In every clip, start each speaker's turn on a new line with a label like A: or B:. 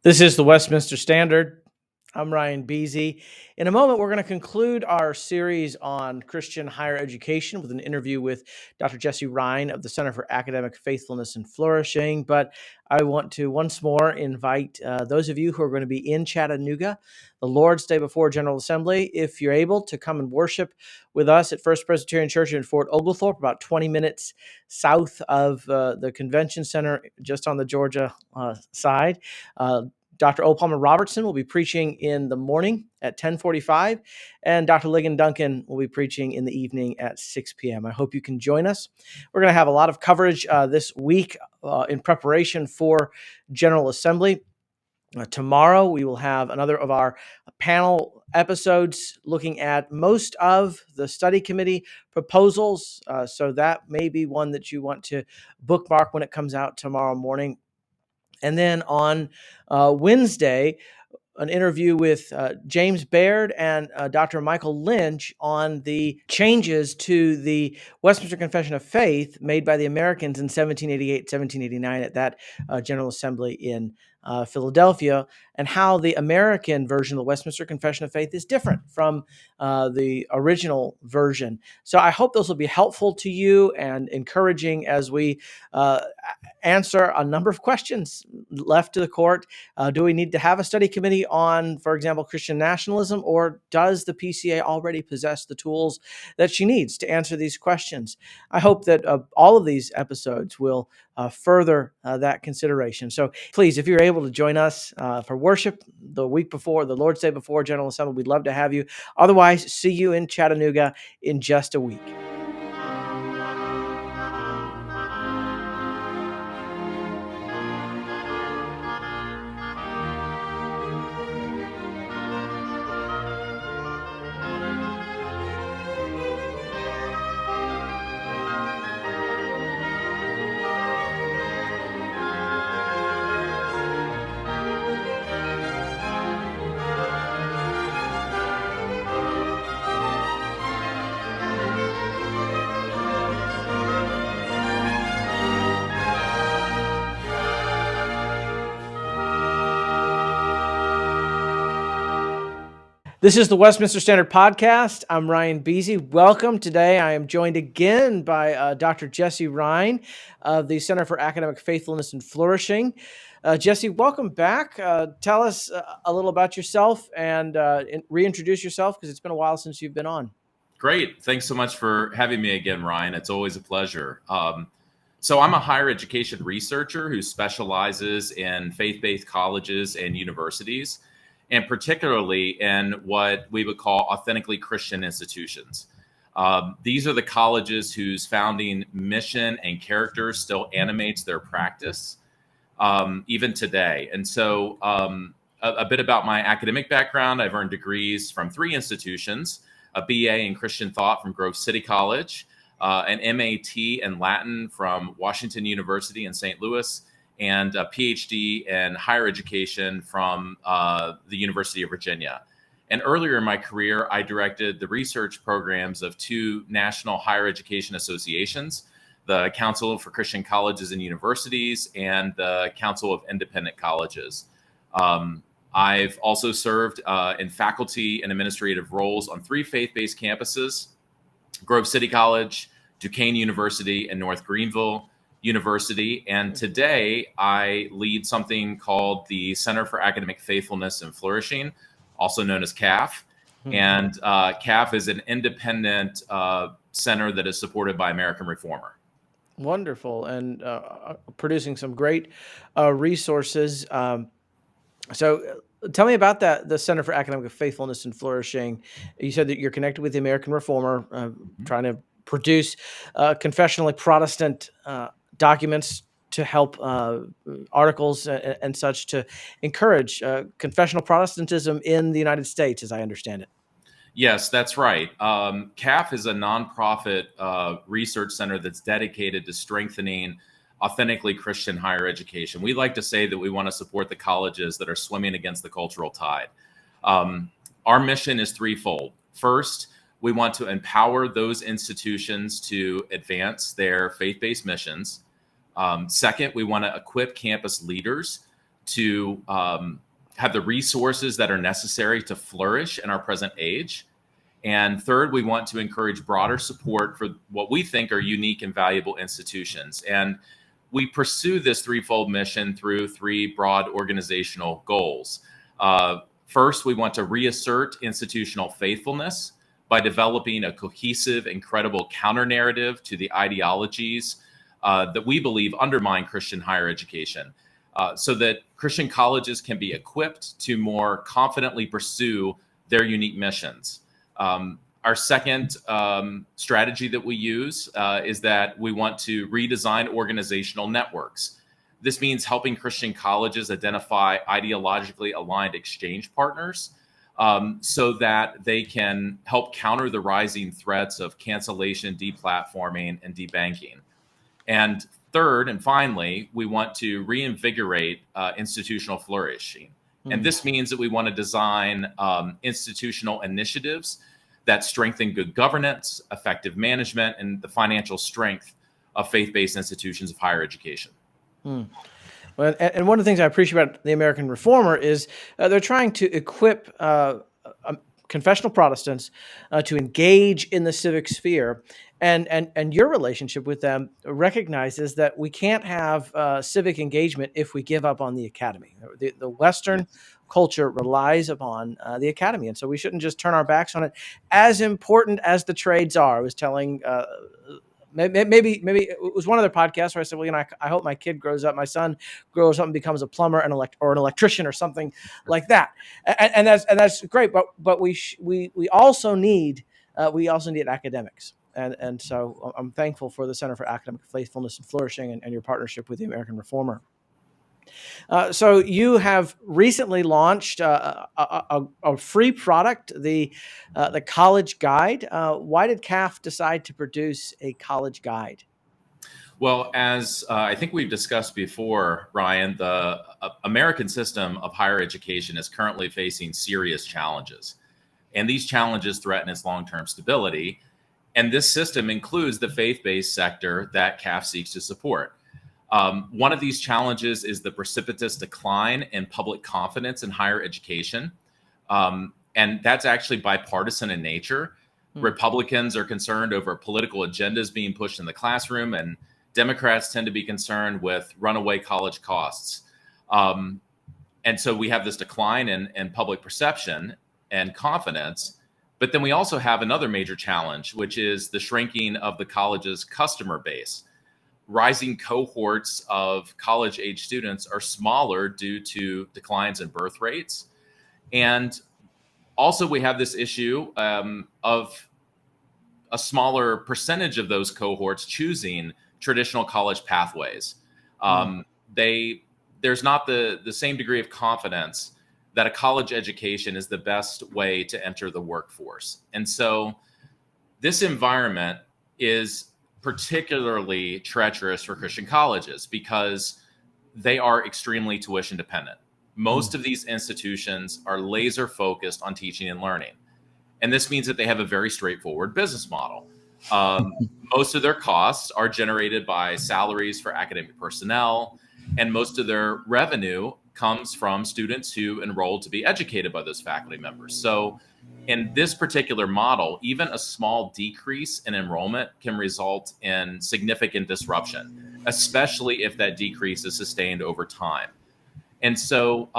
A: This is the Westminster Standard. I'm Ryan Beasy. In a moment, we're going to conclude our series on Christian higher education with an interview with Dr. Jesse Ryan of the Center for Academic Faithfulness and Flourishing. But I want to once more invite those of you who are going to be in Chattanooga, the Lord's Day before General Assembly, if you're able to come and worship with us at First Presbyterian Church in Fort Oglethorpe, about 20 minutes south of the convention center, just on the Georgia side. Dr. O. Palmer Robertson will be preaching in the morning at 10:45, and Dr. Ligon Duncan will be preaching in the evening at 6 p.m. I hope you can join us. We're going to have a lot of coverage this week in preparation for General Assembly. Tomorrow, we will have another of our panel episodes looking at most of the study committee proposals. So that may be one that you want to bookmark when it comes out tomorrow morning. And then on Wednesday, an interview with James Baird and Dr. Michael Lynch on the changes to the Westminster Confession of Faith made by the Americans in 1788, 1789 at that General Assembly in Philadelphia, and how the American version of the Westminster Confession of Faith is different from the original version. So I hope those will be helpful to you and encouraging as we answer a number of questions left to the court. Do we need to have a study committee on, for example, Christian nationalism, or does the PCA already possess the tools that she needs to answer these questions? I hope that all of these episodes will further that consideration. So please, if you're able to join us for worship the week before, the Lord's Day before General Assembly, we'd love to have you. Otherwise, see you in Chattanooga in just a week. This is the Westminster Standard Podcast. I'm Ryan Beasy. Welcome. Today I am joined again by Dr. Jesse Ryan of the Center for Academic Faithfulness and Flourishing. Jesse, welcome back. Tell us a little about yourself and reintroduce yourself, because it's been a while since you've been on.
B: Great. Thanks so much for having me again, Ryan. It's always a pleasure. So I'm a higher education researcher who specializes in faith-based colleges and universities, and particularly in what we would call authentically Christian institutions. These are the colleges whose founding mission and character still animates their practice, even today. And so a bit about my academic background. I've earned degrees from 3 institutions: a BA in Christian Thought from Grove City College, an MAT in Latin from Washington University in St. Louis, and a PhD in higher education from the University of Virginia. And earlier in my career, I directed the research programs of 2 national higher education associations, the Council for Christian Colleges and Universities and the Council of Independent Colleges. I've also served in faculty and administrative roles on 3 faith-based campuses: Grove City College, Duquesne University, and North Greenville University. And today I lead something called the Center for Academic Faithfulness and Flourishing, also known as CAF. And CAF is an independent center that is supported by American Reformer.
A: Wonderful. And producing some great resources. So tell me about the Center for Academic Faithfulness and Flourishing. You said that you're connected with the American Reformer, trying to produce confessionally Protestant documents to help articles and such to encourage confessional Protestantism in the United States, as I understand it.
B: Yes, that's right. CAF is a nonprofit research center that's dedicated to strengthening authentically Christian higher education. We like to say that we want to support the colleges that are swimming against the cultural tide. Our mission is threefold. First, we want to empower those institutions to advance their faith-based missions. Second, we want to equip campus leaders to have the resources that are necessary to flourish in our present age. And third, we want to encourage broader support for what we think are unique and valuable institutions. And we pursue this threefold mission through three broad organizational goals. First, we want to reassert institutional faithfulness by developing a cohesive and credible counter-narrative to the ideologies that we believe undermine Christian higher education, so that Christian colleges can be equipped to more confidently pursue their unique missions. Our second strategy that we use is that we want to redesign organizational networks. This means helping Christian colleges identify ideologically aligned exchange partners so that they can help counter the rising threats of cancellation, deplatforming, and debanking. And third, and finally, we want to reinvigorate institutional flourishing. And this means that we want to design institutional initiatives that strengthen good governance, effective management, and the financial strength of faith-based institutions of higher education.
A: Well, and one of the things I appreciate about the American Reformer is they're trying to equip confessional Protestants to engage in the civic sphere. And your relationship with them recognizes that we can't have civic engagement if we give up on the academy. The Western culture relies upon the academy, and so we shouldn't just turn our backs on it. As important as the trades are, I was telling maybe it was one other podcast where I said, well, I hope my kid grows up, my son grows up and becomes a plumber and or an electrician or something like that. And that's great. But we also need academics. And so I'm thankful for the Center for Academic Faithfulness and Flourishing and your partnership with the American Reformer. So you have recently launched a free product, the College Guide. Why did CAF decide to produce a College Guide?
B: Well, as I think we've discussed before, Ryan, the American system of higher education is currently facing serious challenges. And these challenges threaten its long-term stability. And this system includes the faith-based sector that CAF seeks to support. One of these challenges is the precipitous decline in public confidence in higher education. And that's actually bipartisan in nature. Republicans are concerned over political agendas being pushed in the classroom, and Democrats tend to be concerned with runaway college costs. And so we have this decline in public perception and confidence. But then we also have another major challenge, which is the shrinking of the college's customer base. Rising cohorts of college-age students are smaller due to declines in birth rates. And also we have this issue of a smaller percentage of those cohorts choosing traditional college pathways. There's not the same degree of confidence that a college education is the best way to enter the workforce. And so this environment is particularly treacherous for Christian colleges because they are extremely tuition dependent. Most of these institutions are laser focused on teaching and learning. And this means that they have a very straightforward business model. Most of their costs are generated by salaries for academic personnel, and most of their revenue comes from students who enroll to be educated by those faculty members. So in this particular model, even a small decrease in enrollment can result in significant disruption, especially if that decrease is sustained over time. And so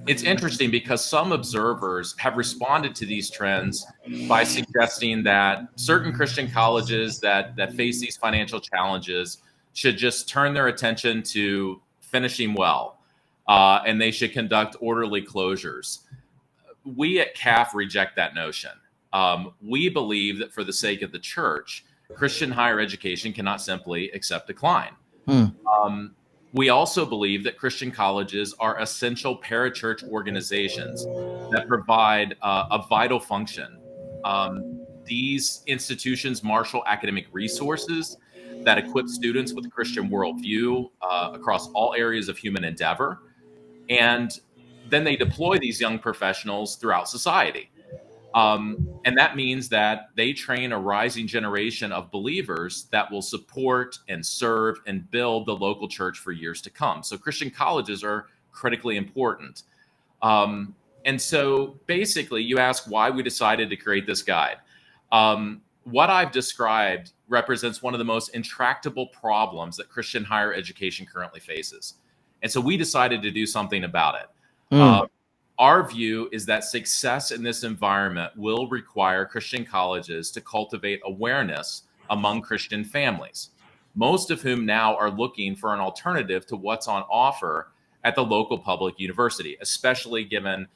B: it's interesting because some observers have responded to these trends by suggesting that certain Christian colleges that face these financial challenges should just turn their attention to finishing well, and they should conduct orderly closures. We at CAF reject that notion. We believe that for the sake of the church, Christian higher education cannot simply accept decline. We also believe that Christian colleges are essential parachurch organizations that provide a vital function. These institutions marshal academic resources that equip students with a Christian worldview across all areas of human endeavor. And then they deploy these young professionals throughout society. And that means that they train a rising generation of believers that will support and serve and build the local church for years to come. So Christian colleges are critically important. And so basically, you ask why we decided to create this guide. What I've described represents one of the most intractable problems that Christian higher education currently faces. And so we decided to do something about it. Our view is that success in this environment will require Christian colleges to cultivate awareness among Christian families, most of whom now are looking for an alternative to what's on offer at the local public university, especially given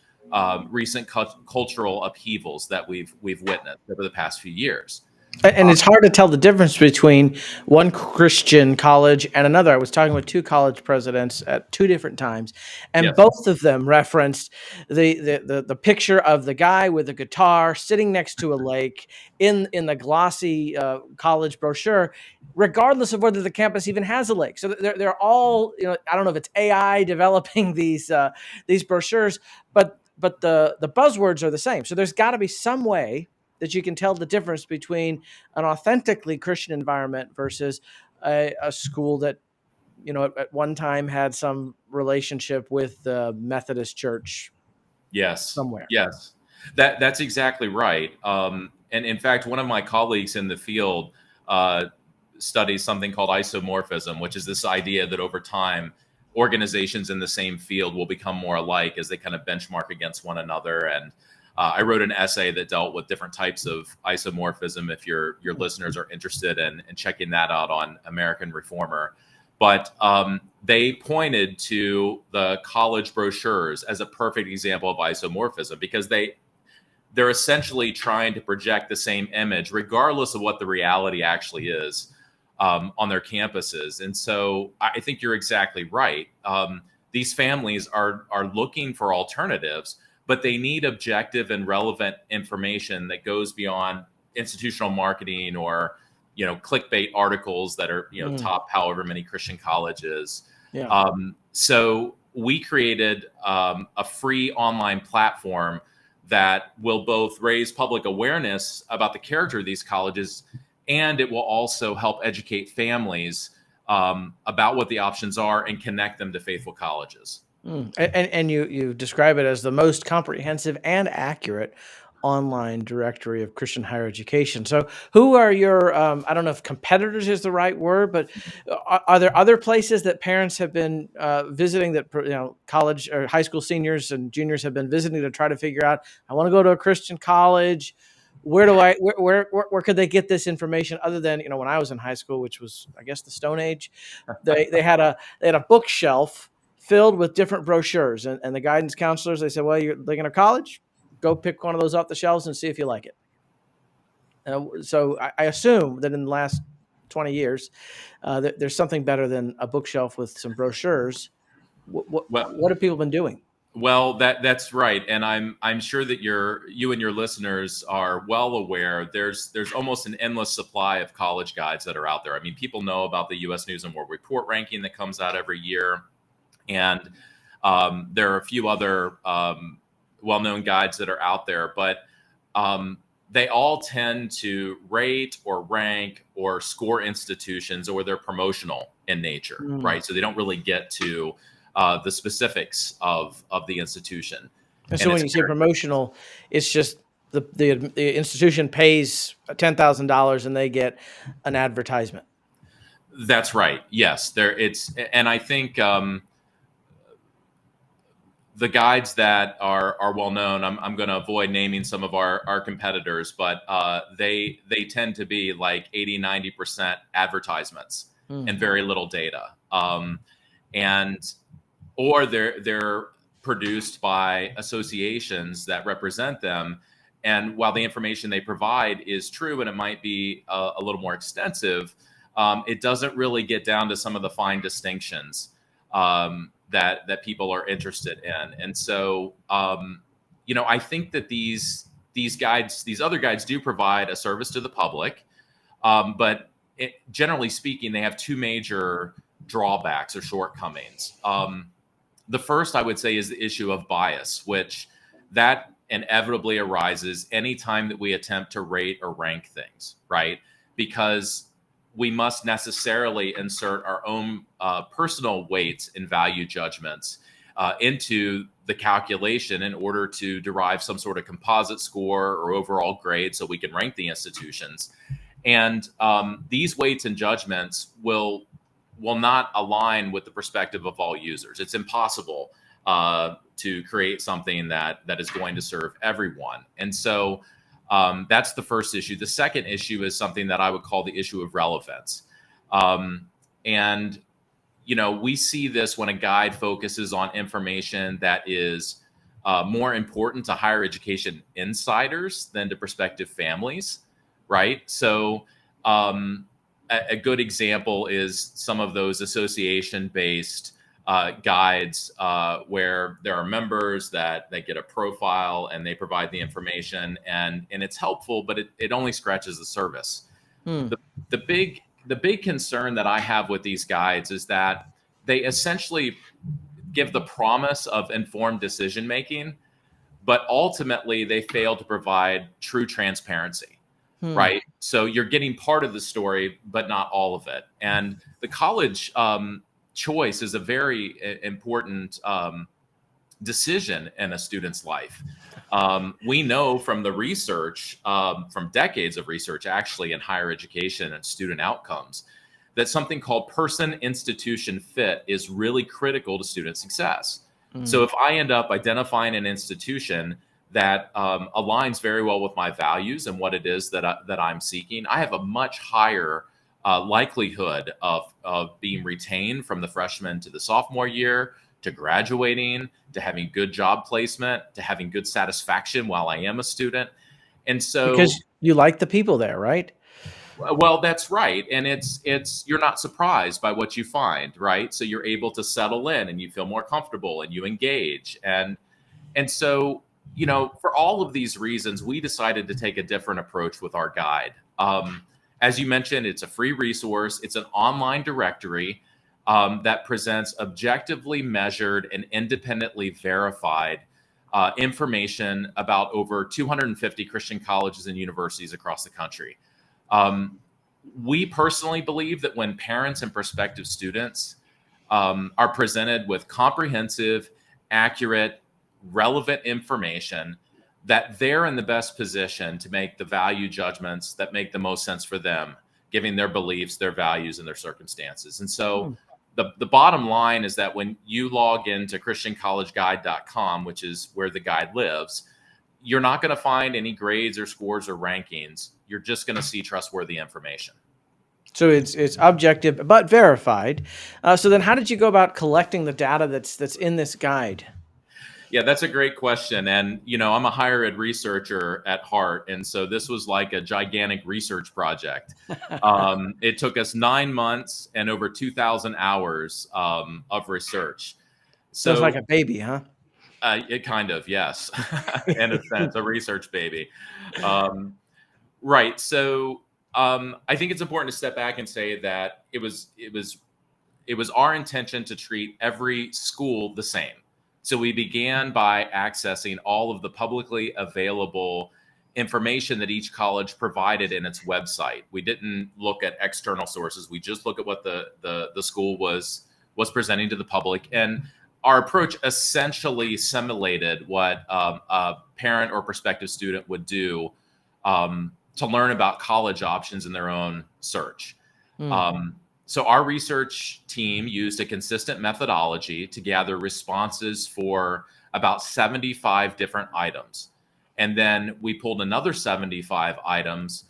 B: recent cultural upheavals that we've witnessed over the past few years.
A: And it's hard to tell the difference between one Christian college and another. I was talking with two college presidents at two different times, and
B: Yes.
A: both of them referenced the picture of the guy with a guitar sitting next to a lake in the glossy college brochure, regardless of whether the campus even has a lake. So they're all, I don't know if it's AI developing these brochures, but the buzzwords are the same. So there's got to be some way that you can tell the difference between an authentically Christian environment versus a school that, at one time had some relationship with the Methodist Church.
B: Yes.
A: Somewhere.
B: Yes. That's exactly right. And in fact, one of my colleagues in the field studies something called isomorphism, which is this idea that over time, organizations in the same field will become more alike as they kind of benchmark against one another. And I wrote an essay that dealt with different types of isomorphism. If your listeners are interested in checking that out on American Reformer, but they pointed to the college brochures as a perfect example of isomorphism because they're essentially trying to project the same image, regardless of what the reality actually is on their campuses. And so I think you're exactly right. These families are looking for alternatives, but they need objective and relevant information that goes beyond institutional marketing or, clickbait articles that are, top however many Christian colleges.
A: Yeah.
B: So we created a free online platform that will both raise public awareness about the character of these colleges, and it will also help educate families about what the options are and connect them to faithful colleges.
A: And you describe it as the most comprehensive and accurate online directory of Christian higher education. So who are your, I don't know if competitors is the right word, but are there other places that parents have been visiting that, college or high school seniors and juniors have been visiting to try to figure out, I want to go to a Christian college. Where could they get this information other than, when I was in high school, which was, I guess, the Stone Age, they had a bookshelf filled with different brochures, and the guidance counselors, they said, well, you're thinking of college, go pick one of those off the shelves and see if you like it. So I assume that in the last 20 years, there's something better than a bookshelf with some brochures. What have people been doing?
B: Well, that's right, and I'm sure that you and your listeners are well aware. There's almost an endless supply of college guides that are out there. I mean, people know about the U.S. News and World Report ranking that comes out every year. And there are a few other well-known guides that are out there, but they all tend to rate or rank or score institutions, or they're promotional in nature, right? So they don't really get to the specifics of the institution.
A: And so when you say promotional, it's just the institution pays $10,000 and they get an advertisement.
B: That's right. Yes, and I think the guides that are well known, I'm going to avoid naming some of our competitors, but they tend to be like 80-90% advertisements and very little data, or they're produced by associations that represent them. And while the information they provide is true and it might be a little more extensive, it doesn't really get down to some of the fine distinctions that people are interested in. And so, I think that these other guides do provide a service to the public, but generally speaking, they have two major drawbacks or shortcomings. The first, I would say, is the issue of bias, which that inevitably arises anytime that we attempt to rate or rank things, right? Because we must necessarily insert our own personal weights and value judgments into the calculation in order to derive some sort of composite score or overall grade so we can rank the institutions. And these weights and judgments will not align with the perspective of all users. It's impossible to create something that is going to serve everyone. And so that's the first issue. The second issue is something that I would call the issue of relevance. And we see this when a guide focuses on information that is more important to higher education insiders than to prospective families, right? So a good example is some of those association-based guides where there are members that get a profile and they provide the information, and it's helpful, but it only scratches the surface. The big concern that I have with these guides is that they essentially give the promise of informed decision making, but ultimately they fail to provide true transparency. Right. So you're getting part of the story, but not all of it. And the college choice is a very important decision in a student's life. We know from the research, from decades of research, actually, in higher education and student outcomes, that something called person-institution fit is really critical to student success. So if I end up identifying an institution that aligns very well with my values and what it is that I'm seeking, I have a much higher likelihood of being retained from the freshman to the sophomore year, to graduating, to having good job placement, to having good satisfaction while I am a student. And so,
A: because you like the people there, right?
B: Well, that's right. And it's you're not surprised by what you find, right? So you're able to settle in and you feel more comfortable and you engage. And so, for all of these reasons, we decided to take a different approach with our guide. As you mentioned, it's a free resource. It's an online directory that presents objectively measured and independently verified information about over 250 Christian colleges and universities across the country. We personally believe that when parents and prospective students are presented with comprehensive, accurate, relevant information, that they're in the best position to make the value judgments that make the most sense for them, given their beliefs, their values, and their circumstances. And so the bottom line is that when you log into christiancollegeguide.com, which is where the guide lives, you're not going to find any grades or scores or rankings. You're just going to see trustworthy information.
A: So it's objective but verified. So then how did you go about collecting the data that's in this guide?
B: Yeah, that's a great question. And, I'm a higher ed researcher at heart. And so this was like a gigantic research project. It took us 9 months and over 2,000 hours of research.
A: So it's like a baby, huh?
B: It kind of, yes, in a sense, a research baby. Right. So I think it's important to step back and say that it was our intention to treat every school the same. So we began by accessing all of the publicly available information that each college provided in its website. We didn't look at external sources. We just looked at what the school was presenting to the public. And our approach essentially simulated what a parent or prospective student would do to learn about college options in their own search. So our research team used a consistent methodology to gather responses for about 75 different items. And then we pulled another 75 items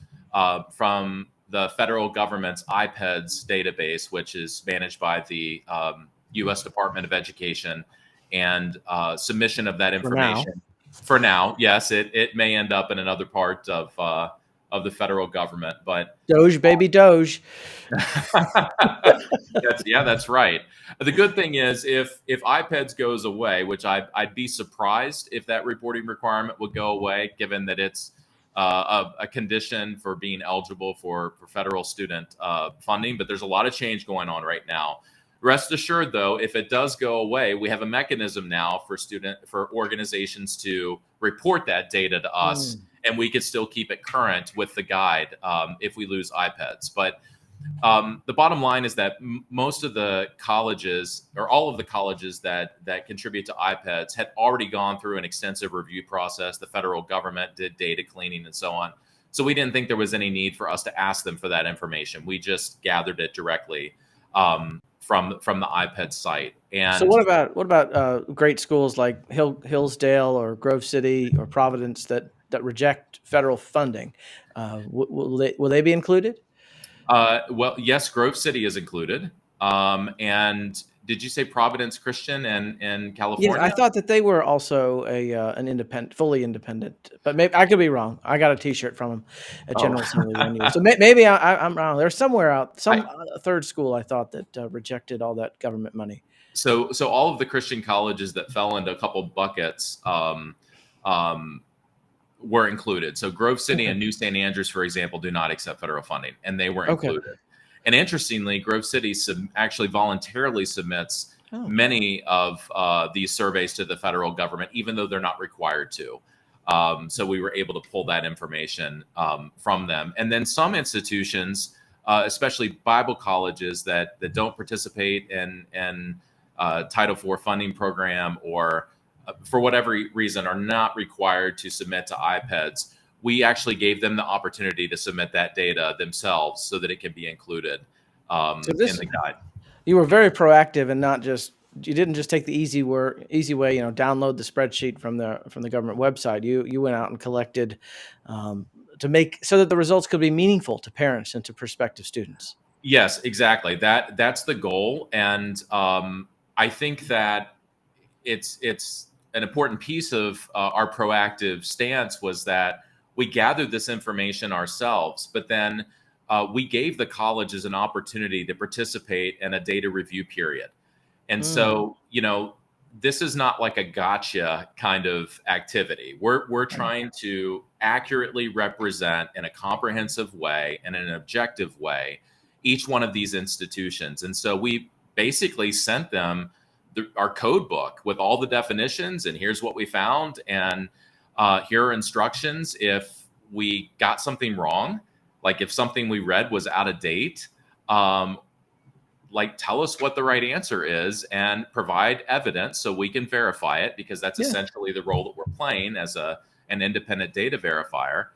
B: from the federal government's IPEDS database, which is managed by the U.S. Department of Education, and submission of that information. For now, yes, it may end up in another part of the federal government, but
A: Doge, baby, Doge.
B: That's right. The good thing is, if IPEDS goes away, which I'd be surprised if that reporting requirement would go away, given that it's a condition for being eligible for federal student funding. But there's a lot of change going on right now. Rest assured, though, if it does go away, we have a mechanism now for organizations to report that data to us, and we could still keep it current with the guide if we lose IPEDS. But The bottom line is that most of the colleges, or all of the colleges that contribute to iPads, had already gone through an extensive review process. The federal government did data cleaning and so on. So we didn't think there was any need for us to ask them for that information. We just gathered it directly from the iPad site.
A: So
B: And
A: what about great schools like Hillsdale or Grove City or Providence that reject federal funding? Will they be included?
B: well, yes, Grove City is included. And did you say Providence Christian in
A: Yes, I
B: California?
A: thought that they were also an independent, fully independent, but maybe I could be wrong. I got a T-shirt from them at
B: Oh,
A: General Assembly one year, so maybe I'm wrong. There's somewhere out
B: I,
A: some third school I thought that rejected all that government money.
B: so all of the Christian colleges that fell into a couple buckets um, were included. So Grove City
A: Okay.
B: and New St. Andrews, for example, do not accept federal funding, and they were
A: Okay.
B: included. And interestingly, Grove City actually voluntarily submits
A: Oh.
B: many of these surveys to the federal government, even though they're not required to. So we were able to pull that information from them. And then some institutions, especially Bible colleges that don't participate in Title IV funding program, or for whatever reason are not required to submit to iPads, we actually gave them the opportunity to submit that data themselves so that it can be included
A: So
B: in
A: this
B: the guide.
A: You were very proactive and not just you didn't just take the easy way, download the spreadsheet from the government website. You went out and collected to make so that the results could be meaningful to parents and to prospective students.
B: Yes, exactly. That's the goal, and I think that it's an important piece of our proactive stance was that we gathered this information ourselves, but then we gave the colleges an opportunity to participate in a data review period. And
A: Mm,
B: so, this is not like a gotcha kind of activity. We're
A: right.
B: trying to accurately represent in a comprehensive way and in an objective way each one of these institutions. And so we basically sent them our code book with all the definitions, and here's what we found, and here are instructions if we got something wrong, like if something we read was out of date. Like, tell us what the right answer is and provide evidence so we can verify it, because that's
A: Yeah.
B: essentially the role that we're playing as an independent data verifier.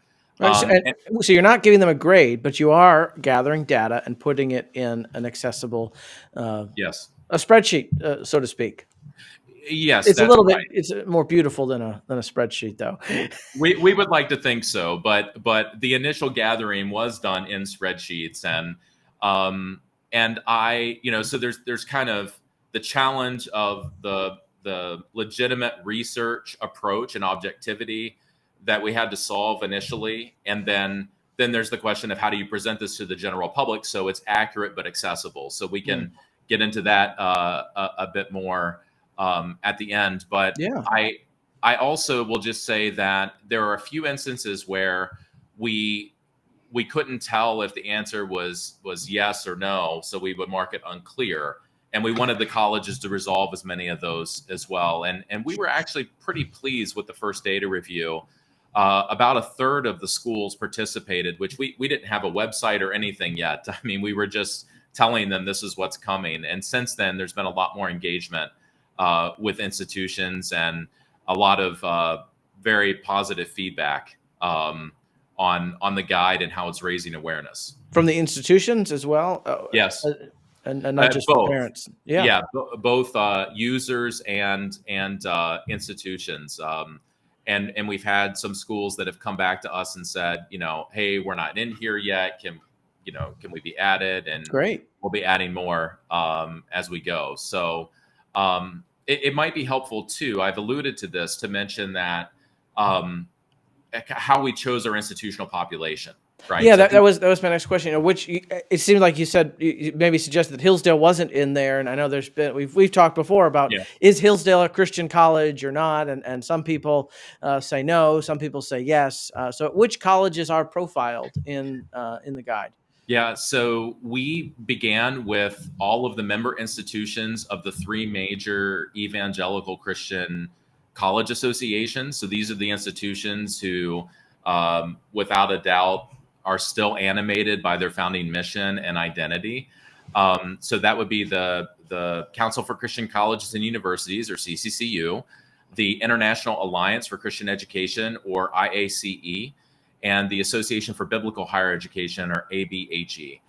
A: Right.
B: And
A: So you're not giving them a grade, but you are gathering data and putting it in an accessible, uh,
B: yes,
A: a spreadsheet, so to speak.
B: yes,
A: It's a
B: that's
A: little bit
B: right.
A: it's more beautiful than a spreadsheet, though.
B: We would like to think so, but the initial gathering was done in spreadsheets, and I, so there's kind of the challenge of the legitimate research approach and objectivity that we had to solve initially, and then there's the question of how do you present this to the general public so it's accurate but accessible. So we
A: Hmm.
B: can get into that a bit more at the end, but
A: Yeah.
B: I also will just say that there are a few instances where we we couldn't tell if the answer was yes or no, so we would mark it unclear. And we wanted the colleges to resolve as many of those as well. And we were actually pretty pleased with the first data review. About a third of the schools participated, which we didn't have a website or anything yet. I mean, we were just telling them this is what's coming. And since then, there's been a lot more engagement with institutions and a lot of very positive feedback on the guide and how it's raising awareness.
A: From the institutions as well,
B: Yes,
A: and not just from
B: both.
A: parents. Yeah.
B: Yeah, both users and institutions. And we've had some schools that have come back to us and said, hey, we're not in here yet. Can we be added? And
A: Great.
B: we'll be adding more as we go. So it might be helpful too. I've alluded to this to mention that um, how we chose our institutional population, right?
A: Yeah,
B: So
A: that was my next question. It seemed like you said you maybe suggested that Hillsdale wasn't in there, and I know we've talked before about
B: yeah,
A: is Hillsdale a Christian college or not, and some people say no, some people say yes. So which colleges are profiled in the guide?
B: yeah. So we began with all of the member institutions of the three major evangelical Christian college associations. So these are the institutions who, without a doubt, are still animated by their founding mission and identity. So that would be the Council for Christian Colleges and Universities, or CCCU, the International Alliance for Christian Education, or IACE, and the Association for Biblical Higher Education, or ABHE.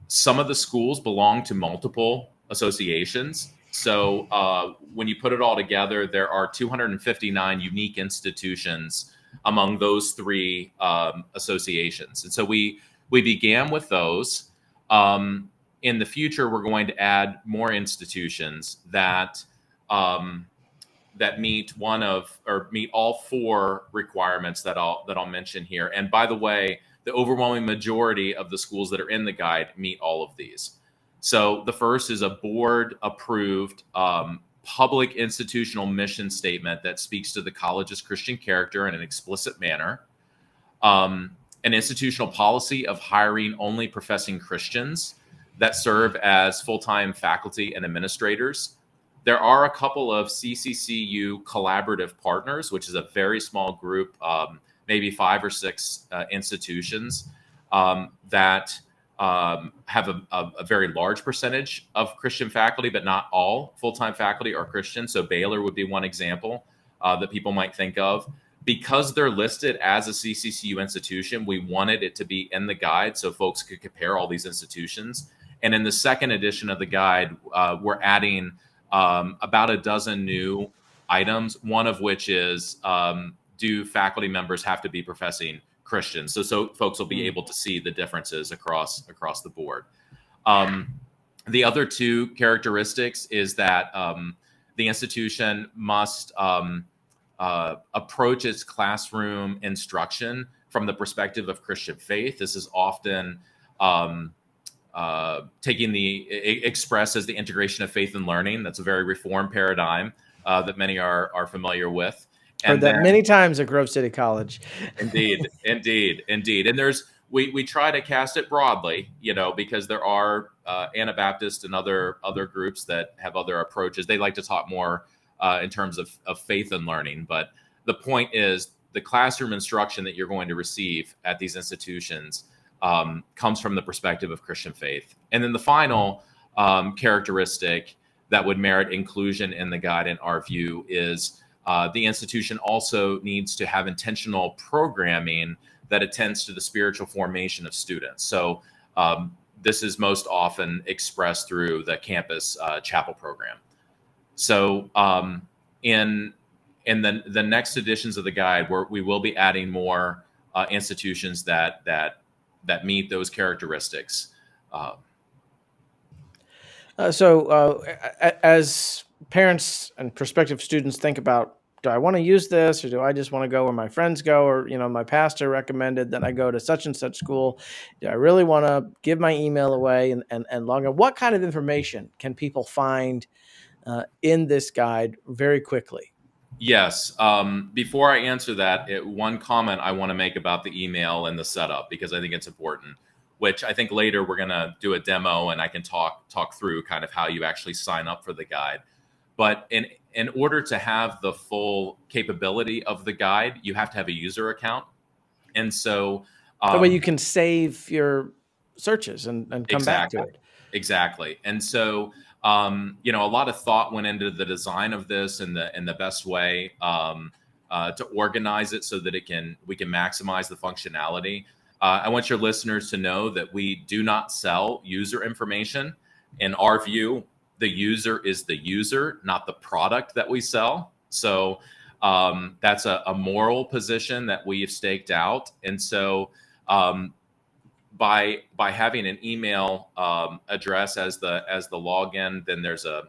B: Some of the schools belong to multiple associations. So when you put it all together, there are 259 unique institutions among those three associations. And so we began with those. In the future, we're going to add more institutions that that meet meet all four requirements that I'll mention here. And by the way, the overwhelming majority of the schools that are in the guide meet all of these. So the first is a board approved public institutional mission statement that speaks to the college's Christian character in an explicit manner. An institutional policy of hiring only professing Christians that serve as full-time faculty and administrators. There are a couple of CCCU collaborative partners, which is a very small group, maybe 5 or 6 institutions that have a very large percentage of Christian faculty, but not all full-time faculty are Christian. So Baylor would be one example that people might think of. Because they're listed as a CCCU institution, we wanted it to be in the guide so folks could compare all these institutions. And in the second edition of the guide, we're adding about a dozen new items, one of which is, do faculty members have to be professing Christians? So folks will be able to see the differences across the board. The other two characteristics is that the institution must approach its classroom instruction from the perspective of Christian faith. This is often expressed as the integration of faith and learning. That's a very Reformed paradigm that many are familiar with.
A: Heard that many times at Grove City College.
B: Indeed. And we try to cast it broadly, because there are Anabaptist and other groups that have other approaches. They like to talk more in terms of faith and learning. But the point is, the classroom instruction that you're going to receive at these institutions comes from the perspective of Christian faith. And then the final characteristic that would merit inclusion in the guide, in our view, is the institution also needs to have intentional programming that attends to the spiritual formation of students. So this is most often expressed through the campus chapel program. So in the next editions of the guide, we will be adding more institutions that meet those characteristics.
A: As parents and prospective students think about, do I want to use this, or do I just want to go where my friends go, or my pastor recommended that I go to such and such school? Do I really want to give my email away and log on? What kind of information can people find in this guide very quickly?
B: Yes. Before I answer that, one comment I want to make about the email and the setup, because I think it's important, which I think later we're going to do a demo and I can talk through kind of how you actually sign up for the guide. But in order to have the full capability of the guide, you have to have a user account. And so
A: that way you can save your searches and come back to it.
B: Exactly. And so a lot of thought went into the design of this and the best way to organize it so that we can maximize the functionality. I want your listeners to know that we do not sell user information. In our view, the user is the user, not the product that we sell. So that's a moral position that we've staked out. And so by having an email address as the login, then there's a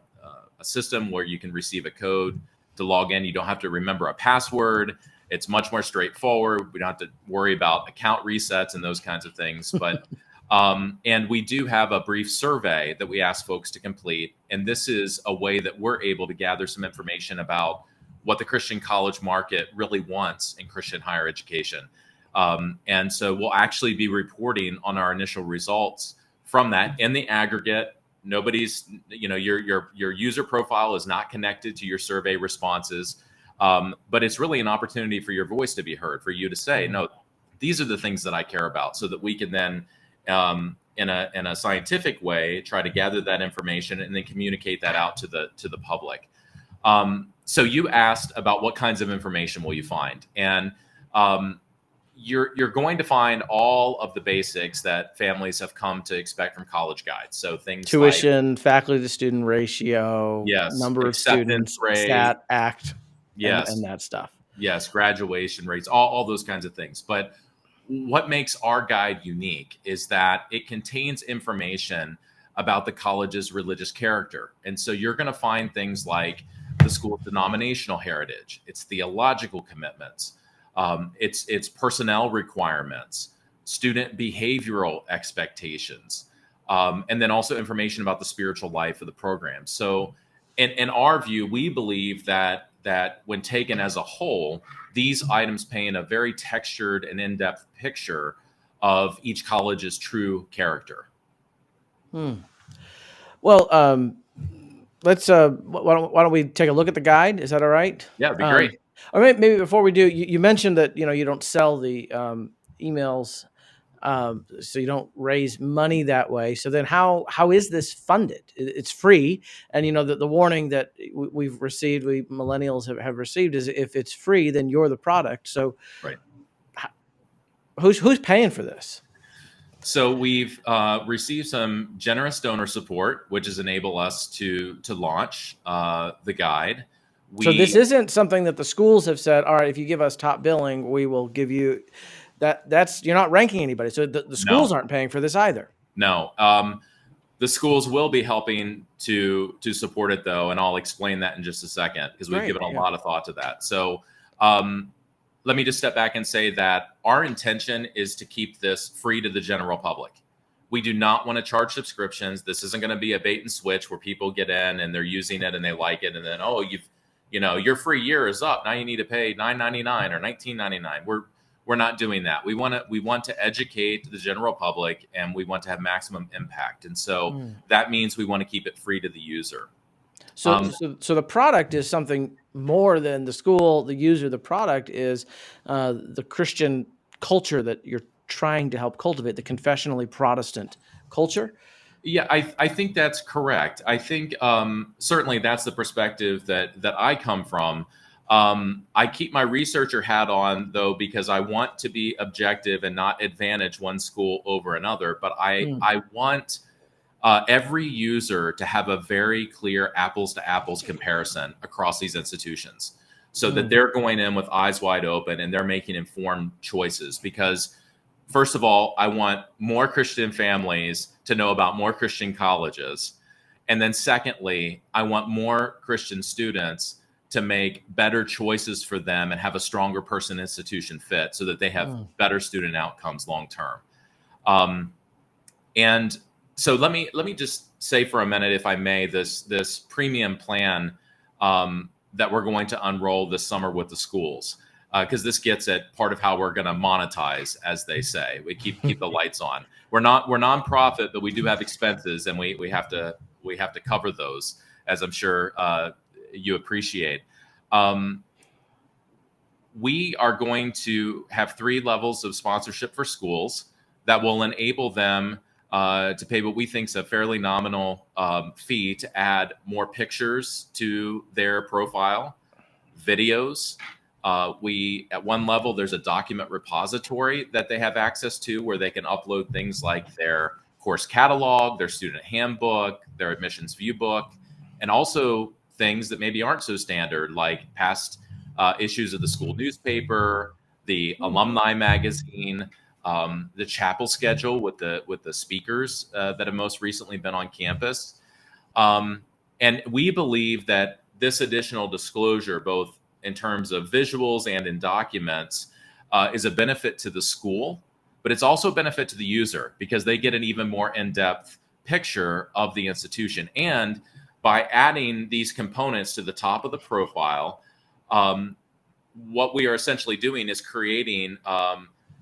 B: system where you can receive a code to log in. You don't have to remember a password. It's much more straightforward. We don't have to worry about account resets and those kinds of things. But and we do have a brief survey that we ask folks to complete. And this is a way that we're able to gather some information about what the Christian college market really wants in Christian higher education. And so we'll actually be reporting on our initial results from that. In the aggregate, nobody's, your user profile is not connected to your survey responses. But it's really an opportunity for your voice to be heard, for you to say, no, these are the things that I care about, so that we can then, in a scientific way, try to gather that information and then communicate that out to the public. So you asked about what kinds of information will you find, and you're going to find all of the basics that families have come to expect from college guides. So things
A: tuition, faculty to student ratio,
B: yes,
A: number of
B: acceptance
A: students,
B: rate,
A: stat, act,
B: yes,
A: and that stuff.
B: yes, graduation rates, all those kinds of things. But what makes our guide unique is that it contains information about the college's religious character. And so you're going to find things like the school's denominational heritage, its theological commitments, its personnel requirements, student behavioral expectations, and then also information about the spiritual life of the program. So in our view, we believe that when taken as a whole, these items paint a very textured and in-depth picture of each college's true character.
A: Well, let's why don't we take a look at the guide? Is that all right?
B: Yeah, it'd be great.
A: Or maybe before we do, you mentioned that you don't sell the emails, so you don't raise money that way. So then, how is this funded? It's free, and the warning that we've received, we millennials have received, is if it's free, then you're the product. So,
B: right,
A: who's paying for this?
B: So we've received some generous donor support, which has enabled us to launch the guide.
A: So this isn't something that the schools have said, all right, if you give us top billing, we will give you that. That's, you're not ranking anybody. So the schools aren't paying for this either.
B: No. The schools will be helping to support it, though, and I'll explain that in just a second, because we've given a lot of thought to that. So let me just step back and say that our intention is to keep this free to the general public. We do not want to charge subscriptions. This isn't going to be a bait and switch where people get in and they're using it and they like it, and then, oh, your free year is up, now you need to pay $9.99 or $19.99. We're not doing that. We want to educate the general public, and we want to have maximum impact. And so that means we want to keep it free to the user.
A: So the product is something more than the school, the user. The product is the Christian culture that you're trying to help cultivate, the confessionally Protestant culture.
B: Yeah, I think that's correct. I think certainly that's the perspective that I come from. I keep my researcher hat on, though, because I want to be objective and not advantage one school over another. But I want every user to have a very clear apples to apples comparison across these institutions, so that they're going in with eyes wide open and they're making informed choices. Because first of all, I want more Christian families to know about more Christian colleges. And then secondly, I want more Christian students to make better choices for them and have a stronger person-institution fit, so that they have better student outcomes long term. And so let me just say for a minute, if I may, this premium plan that we're going to unroll this summer with the schools, because this gets at part of how we're going to monetize, as they say. We keep the lights on. We're nonprofit, but we do have expenses, and we have to cover those, as I'm sure you appreciate. We are going to have 3 levels of sponsorship for schools that will enable them to pay what we think is a fairly nominal fee to add more pictures to their profile, videos. At one level, there's a document repository that they have access to, where they can upload things like their course catalog, their student handbook, their admissions view book, and also things that maybe aren't so standard, like past issues of the school newspaper, the alumni magazine, the chapel schedule with the speakers that have most recently been on campus. And we believe that this additional disclosure, both in terms of visuals and in documents, is a benefit to the school, but it's also a benefit to the user, because they get an even more in-depth picture of the institution. And by adding these components to the top of the profile, what we are essentially doing is creating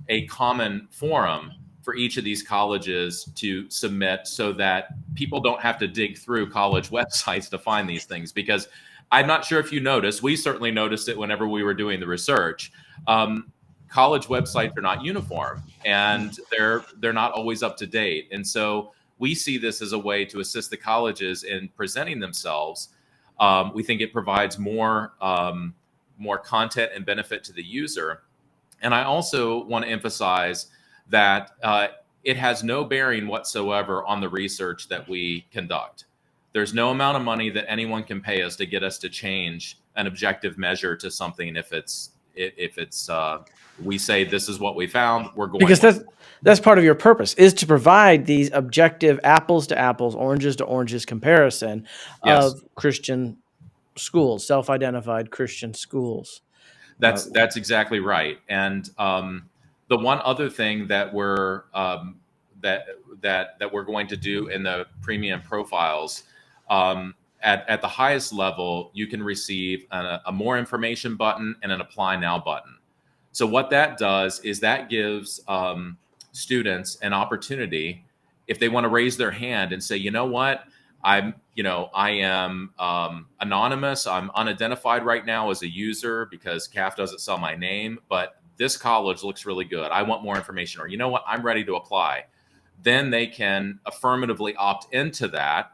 B: a common forum for each of these colleges to submit, so that people don't have to dig through college websites to find these things. Because I'm not sure if you noticed, we certainly noticed it whenever we were doing the research. college websites are not uniform and they're not always up to date. And so we see this as a way to assist the colleges in presenting themselves. We think it provides more content and benefit to the user. And I also want to emphasize that it has no bearing whatsoever on the research that we conduct. There's no amount of money that anyone can pay us to get us to change an objective measure to something if it's we say this is what we found, we're going
A: Because
B: with it.
A: that's part of your purpose, is to provide these objective apples to apples, oranges to oranges comparison
B: Yes.
A: of Christian schools, self-identified Christian schools.
B: That's exactly right. And the one other thing that we're going to do in the premium profiles, at the highest level, you can receive a more information button and an apply now button. So what that does is that gives students an opportunity, if they want to raise their hand and say, you know what, I am anonymous. I'm unidentified right now as a user because CAF doesn't sell my name, but this college looks really good. I want more information, or you know what, I'm ready to apply. Then they can affirmatively opt into that.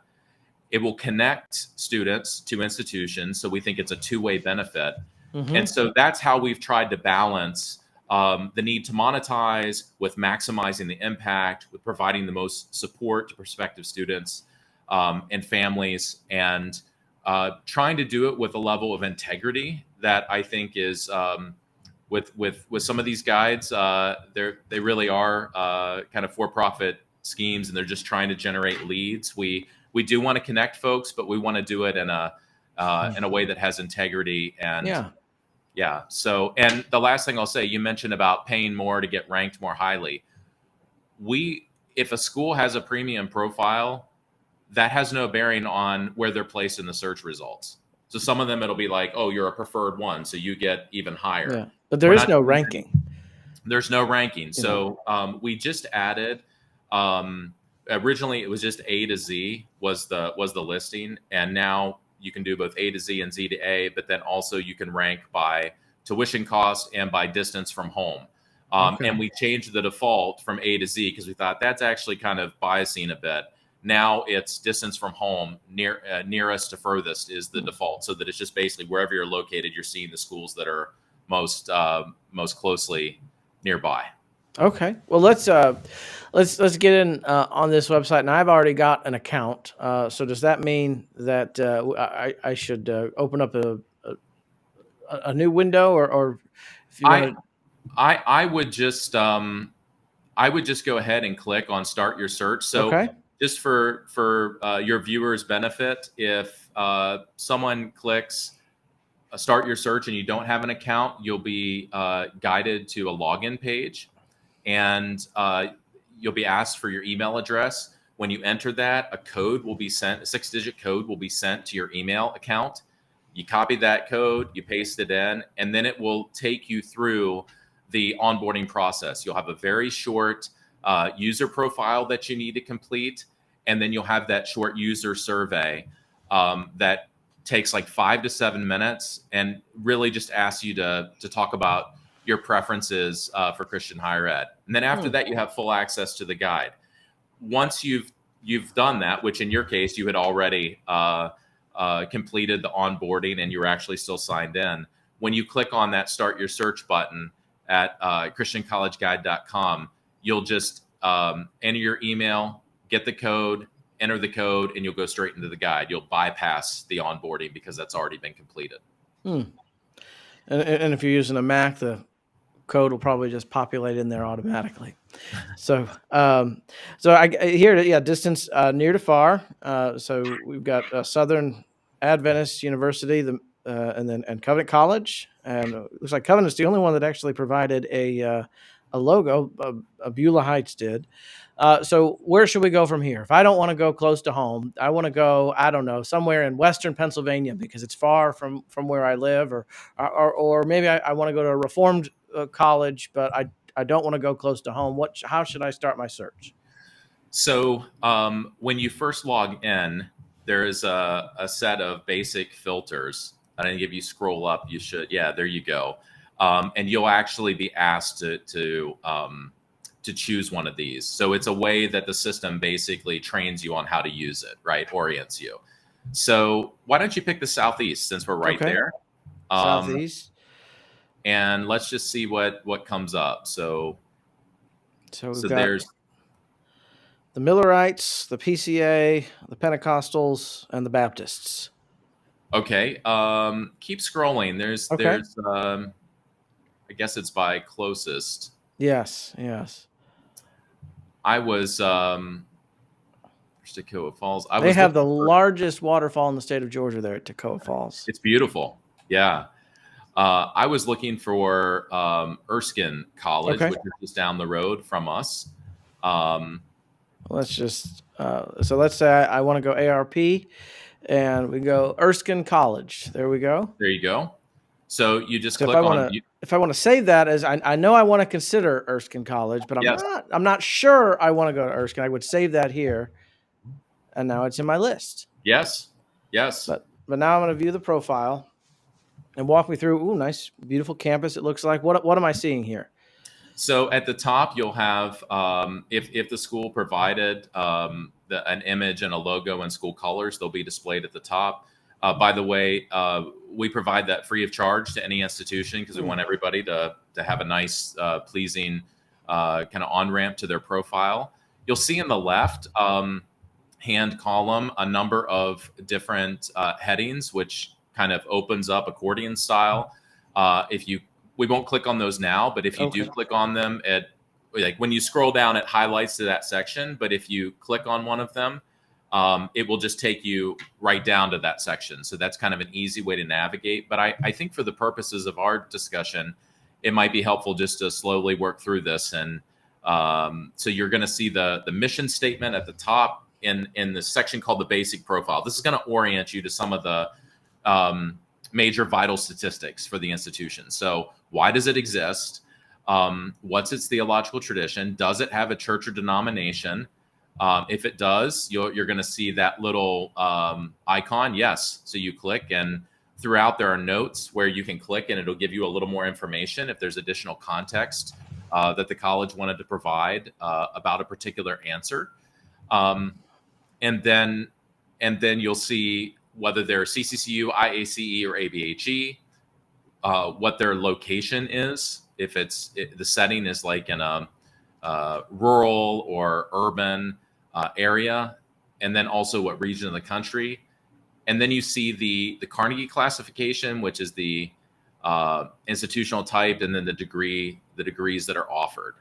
B: It will connect students to institutions. So we think it's a two-way benefit.
A: Mm-hmm.
B: And so that's how we've tried to balance the need to monetize with maximizing the impact, with providing the most support to prospective students and families, and trying to do it with a level of integrity that I think is with some of these guides, they really are kind of for-profit schemes, and they're just trying to generate leads. We do want to connect folks, but we want to do it in a way that has integrity and yeah. So, and the last thing I'll say, you mentioned about paying more to get ranked more highly. If a school has a premium profile, that has no bearing on where they're placed in the search results. So some of them, it'll be like, oh, you're a preferred one, so you get even higher.
A: Yeah, but there is no ranking.
B: There's no ranking. So we just added, originally it was just A to Z was the listing. And now you can do both A to Z and Z to A, but then also you can rank by tuition cost and by distance from home.
A: Okay.
B: And we changed the default from A to Z because we thought that's actually kind of biasing a bit. Now it's distance from home, nearest to furthest is the default, so that it's just basically wherever you're located, you're seeing the schools that are most closely nearby.
A: Okay. Well, let's get in on this website, and I've already got an account. So does that mean that I should open up a new window, or if you want to?
B: I would just go ahead and click on Start Your Search. So
A: Okay.
B: just for your viewers' benefit, if someone clicks Start Your Search and you don't have an account, you'll be guided to a login page, and you'll be asked for your email address. When you enter that, a 6-digit code will be sent to your email account. You copy that code, you paste it in, and then it will take you through the onboarding process. You'll have a very short user profile that you need to complete, and then you'll have that short user survey that takes like 5 to 7 minutes and really just asks you to talk about your preferences for Christian higher ed. And then after that, you have full access to the guide. Once you've done that, which in your case you had already completed the onboarding and you were actually still signed in, when you click on that Start Your Search button at christiancollegeguide.com, you'll just enter your email, get the code, enter the code, and you'll go straight into the guide. You'll bypass the onboarding because that's already been completed.
A: And if you're using a Mac, the code will probably just populate in there automatically. So I hear distance near to far. So we've got Southern Adventist University, and Covenant College, and it looks like Covenant's the only one that actually provided a logo. Beulah Heights did. So where should we go from here? If I don't want to go close to home, I want to go, I don't know, somewhere in Western Pennsylvania because it's far from where I live, or maybe I want to go to a Reformed college, but I don't want to go close to home. How should I start my search?
B: So when you first log in, there is a set of basic filters. I didn't give you scroll up. You should. Yeah, there you go. and you'll actually be asked to choose one of these. So it's a way that the system basically trains you on how to use it, right? Orients you. So why don't you pick the Southeast since we're right
A: Okay.
B: there?
A: Southeast.
B: And let's just see what comes up.
A: So we've
B: So
A: got
B: there's
A: the Millerites, the PCA, the Pentecostals, and the Baptists.
B: okay. Keep scrolling.
A: Okay.
B: There's I guess it's by closest.
A: Yes.
B: I was Toccoa Falls.
A: They have the largest waterfall in the state of Georgia there at Toccoa Falls.
B: It's beautiful. Yeah. I was looking for Erskine College,
A: Okay.
B: which is just down the road from us.
A: Let's just so let's say I want to go ARP, and we go Erskine College. There we go.
B: There you go. So you just
A: So
B: click on.
A: if I want to save that as I know I want to consider Erskine College, but I'm not sure I want to go to Erskine. I would save that here, and now it's in my list.
B: Yes.
A: But now I'm going to view the profile and walk me through. Ooh, nice, beautiful campus. It looks like. What am I seeing here?
B: So at the top, you'll have if the school provided an image and a logo and school colors, they'll be displayed at the top. By the way, we provide that free of charge to any institution because we want everybody to have a nice, pleasing kind of on-ramp to their profile. You'll see in the left hand column a number of different headings, which kind of opens up accordion style. We won't click on those now, but if you do click on them, when you scroll down, it highlights to that section. But if you click on one of them, it will just take you right down to that section. So that's kind of an easy way to navigate. But I think for the purposes of our discussion, it might be helpful just to slowly work through this. And so you're going to see the mission statement at the top in the section called the basic profile. This is going to orient you to some of the major vital statistics for the institution. So why does it exist? What's its theological tradition? Does it have a church or denomination? If it does, you're going to see that little icon. Yes. So you click, and throughout there are notes where you can click and it'll give you a little more information if there's additional context that the college wanted to provide about a particular answer. And then you'll see whether they're CCCU, IACE, or ABHE, what their location is. If the setting is like in a rural or urban area, and then also what region of the country. And then you see the Carnegie classification, which is the institutional type, and then the degrees that are offered.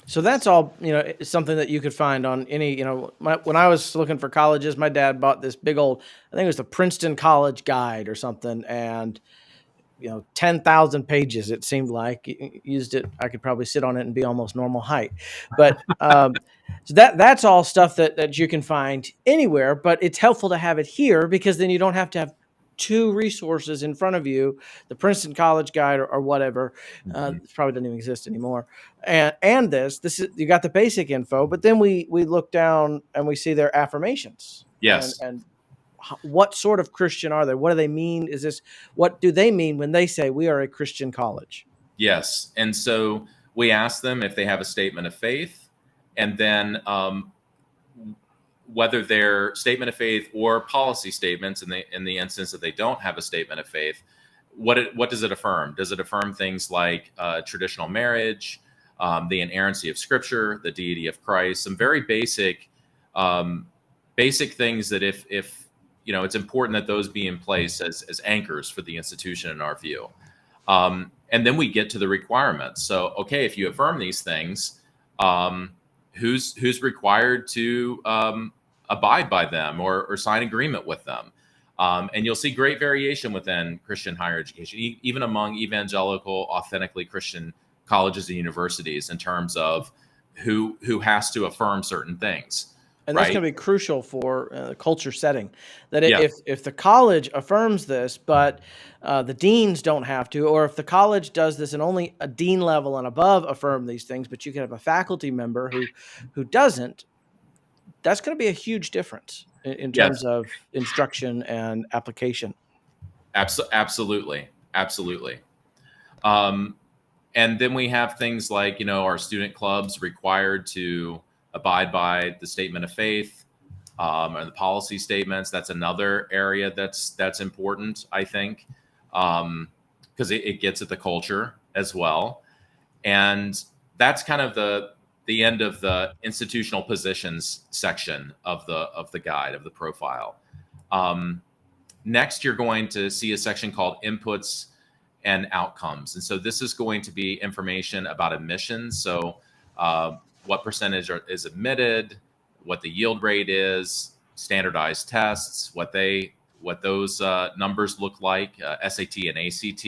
A: So that's all, something that you could find on any, when I was looking for colleges, my dad bought this big old, I think it was the Princeton College Guide or something. And, 10,000 pages, it seemed like. Used it. I could probably sit on it and be almost normal height. But so that's all stuff that you can find anywhere, but it's helpful to have it here because then you don't have to have two resources in front of you, the Princeton College Guide or whatever. It probably doesn't even exist anymore. And this is, you got the basic info, but then we look down and we see their affirmations.
B: Yes.
A: And what sort of Christian are they? What do they mean? What do they mean when they say we are a Christian college?
B: Yes. And so we ask them if they have a statement of faith, and then whether their statement of faith or policy statements, in the instance that they don't have a statement of faith, what does it affirm? Does it affirm things like traditional marriage, the inerrancy of Scripture, the deity of Christ, some very basic things that if it's important that those be in place as anchors for the institution in our view. And then we get to the requirements. So, okay, if you affirm these things, who's required to abide by them or sign agreement with them? And you'll see great variation within Christian higher education, even among evangelical, authentically Christian colleges and universities in terms of who has to affirm certain things.
A: And that's going to be crucial for the culture setting. That
B: Yeah.
A: if the college affirms this, but the deans don't have to, or if the college does this and only a dean level and above affirm these things, but you can have a faculty member who doesn't, that's going to be a huge difference in terms of instruction and application.
B: Absolutely. And then we have things like, our student clubs required to abide by the statement of faith, or the policy statements. That's another area that's important, I think, because it gets at the culture as well. And that's kind of the end of the institutional positions section of the guide, of the profile. Next, you're going to see a section called inputs and outcomes. And so this is going to be information about admissions. So what percentage is admitted, what the yield rate is, standardized tests, what those numbers look like, SAT and ACT.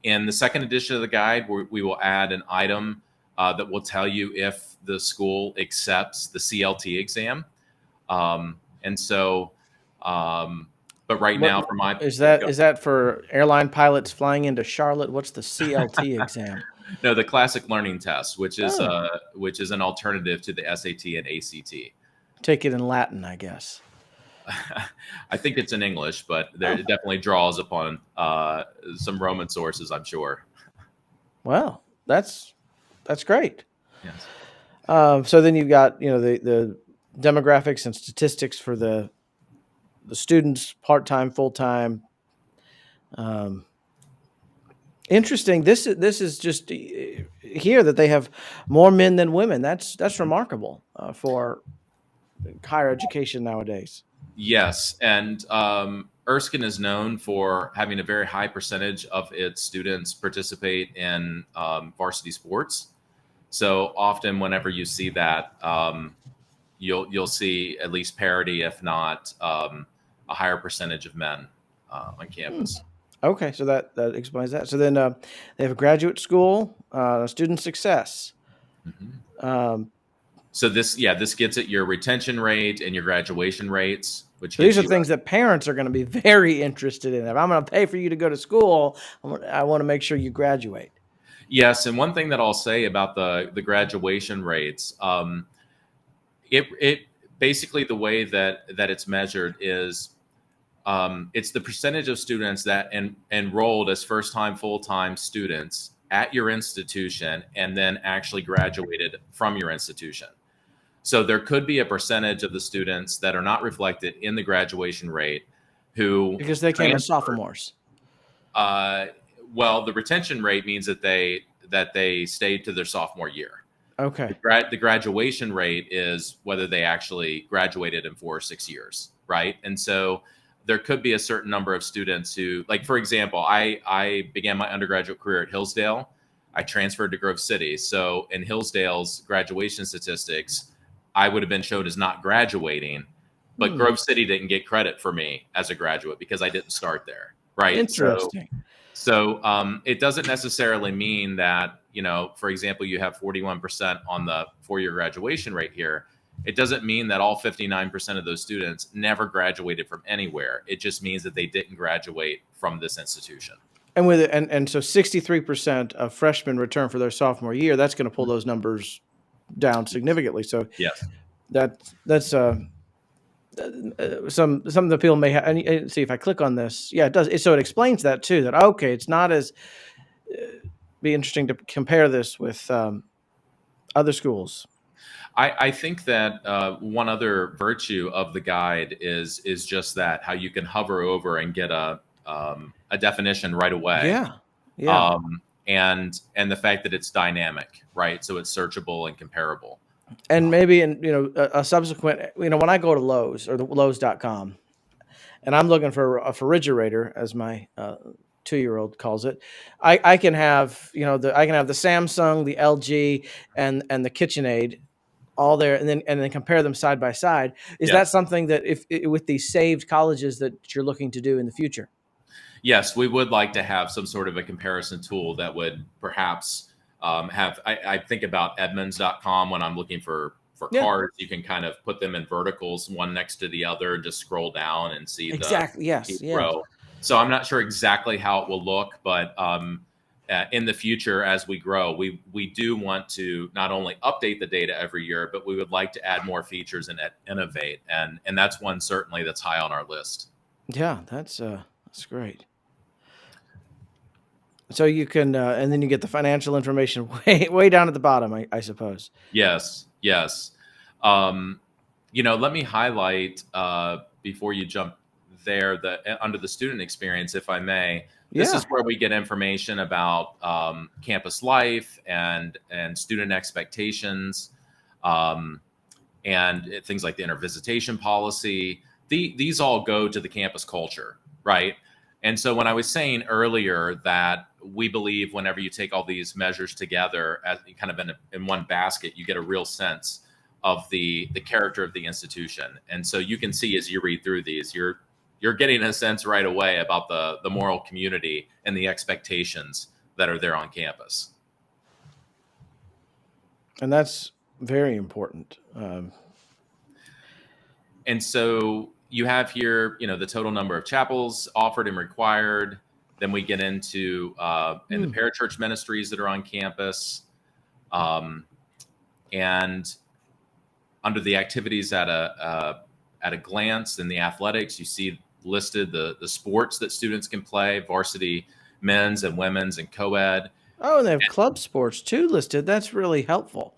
B: In the second edition of the guide, we will add an item that will tell you if the school accepts the CLT exam. And so, but right now, for my
A: is that for airline pilots flying into Charlotte? What's the CLT exam?
B: No, the classic learning test, which is
A: Oh.
B: an alternative to the SAT and ACT.
A: Take it in Latin, I guess.
B: I think it's in English, but it definitely draws upon some Roman sources, I'm sure.
A: Well, that's great.
B: Yes.
A: So then you've got the demographics and statistics for the students, part-time, full-time. Interesting. This is just here that they have more men than women. That's remarkable for higher education nowadays.
B: Yes, and Erskine is known for having a very high percentage of its students participate in varsity sports. So often, whenever you see that, you'll see at least parity, if not a higher percentage of men on campus.
A: Okay, so that explains that. So then they have a graduate school, student success.
B: Mm-hmm. So this gets at your retention rate and your graduation rates, which
A: so these are things that parents are going to be very interested in. If I'm going to pay for you to go to school, I want to make sure you graduate.
B: Yes, and one thing that I'll say about the graduation rates, it basically, the way that it's measured is it's the percentage of students that enrolled as first-time, full-time students at your institution and then actually graduated from your institution. So there could be a percentage of the students that are not reflected in the graduation rate
A: because they came as sophomores.
B: Well, the retention rate means that they stayed to their sophomore year.
A: Okay.
B: The graduation rate is whether they actually graduated in 4 or 6 years, right? And so there could be a certain number of students who, like, for example, I began my undergraduate career at Hillsdale. I transferred to Grove City. So in Hillsdale's graduation statistics, I would have been showed as not graduating, but Grove City didn't get credit for me as a graduate because I didn't start there, right?
A: Interesting.
B: So it doesn't necessarily mean that, for example, you have 41% on the 4-year graduation rate here. It doesn't mean that all 59% of those students never graduated from anywhere. It just means that they didn't graduate from this institution.
A: And and so 63% of freshmen return for their sophomore year. That's going to pull those numbers down significantly. So
B: yes,
A: that's some of the people may have. And see if I click on this, yeah, it does. So it explains that too. That okay, it's not as be interesting to compare this with other schools.
B: I think that one other virtue of the guide is just that, how you can hover over and get a definition right away.
A: Yeah.
B: And the fact that it's dynamic, right? So it's searchable and comparable.
A: And maybe in a subsequent, when I go to Lowe's or the Lowe's.com, and I'm looking for a refrigerator, as my 2-year-old calls it, I can have I can have the Samsung, the LG, and the KitchenAid all there, and then compare them side by side. Is that something that if with these saved colleges that you're looking to do in the future?
B: Yes, we would like to have some sort of a comparison tool that would perhaps have. I think about Edmunds.com when I'm looking for cars. You can kind of put them in verticals, one next to the other, and just scroll down and see
A: exactly.
B: the row. So I'm not sure exactly how it will look, but in the future, as we grow, we do want to not only update the data every year, but we would like to add more features and innovate, and that's one certainly that's high on our list.
A: Yeah, that's great. So you can, and then you get the financial information way down at the bottom, I suppose.
B: Yes, yes. Um, let me highlight before you jump there under the student experience, if I may. This
A: Yeah.
B: is where we get information about campus life and student expectations, um, and things like the intervisitation policy. These all go to the campus culture, right? And so when I was saying earlier that we believe whenever you take all these measures together as kind of in one basket, you get a real sense of the character of the institution. And so you can see as you read through these, you're getting a sense right away about the moral community and the expectations that are there on campus.
A: And that's very important.
B: And so you have here, the total number of chapels offered and required. Then we get into in the parachurch ministries that are on campus, and under the activities at a glance in the athletics, you see listed the sports that students can play: varsity, men's and women's, and co-ed.
A: Oh, and they have club sports too listed. That's really helpful.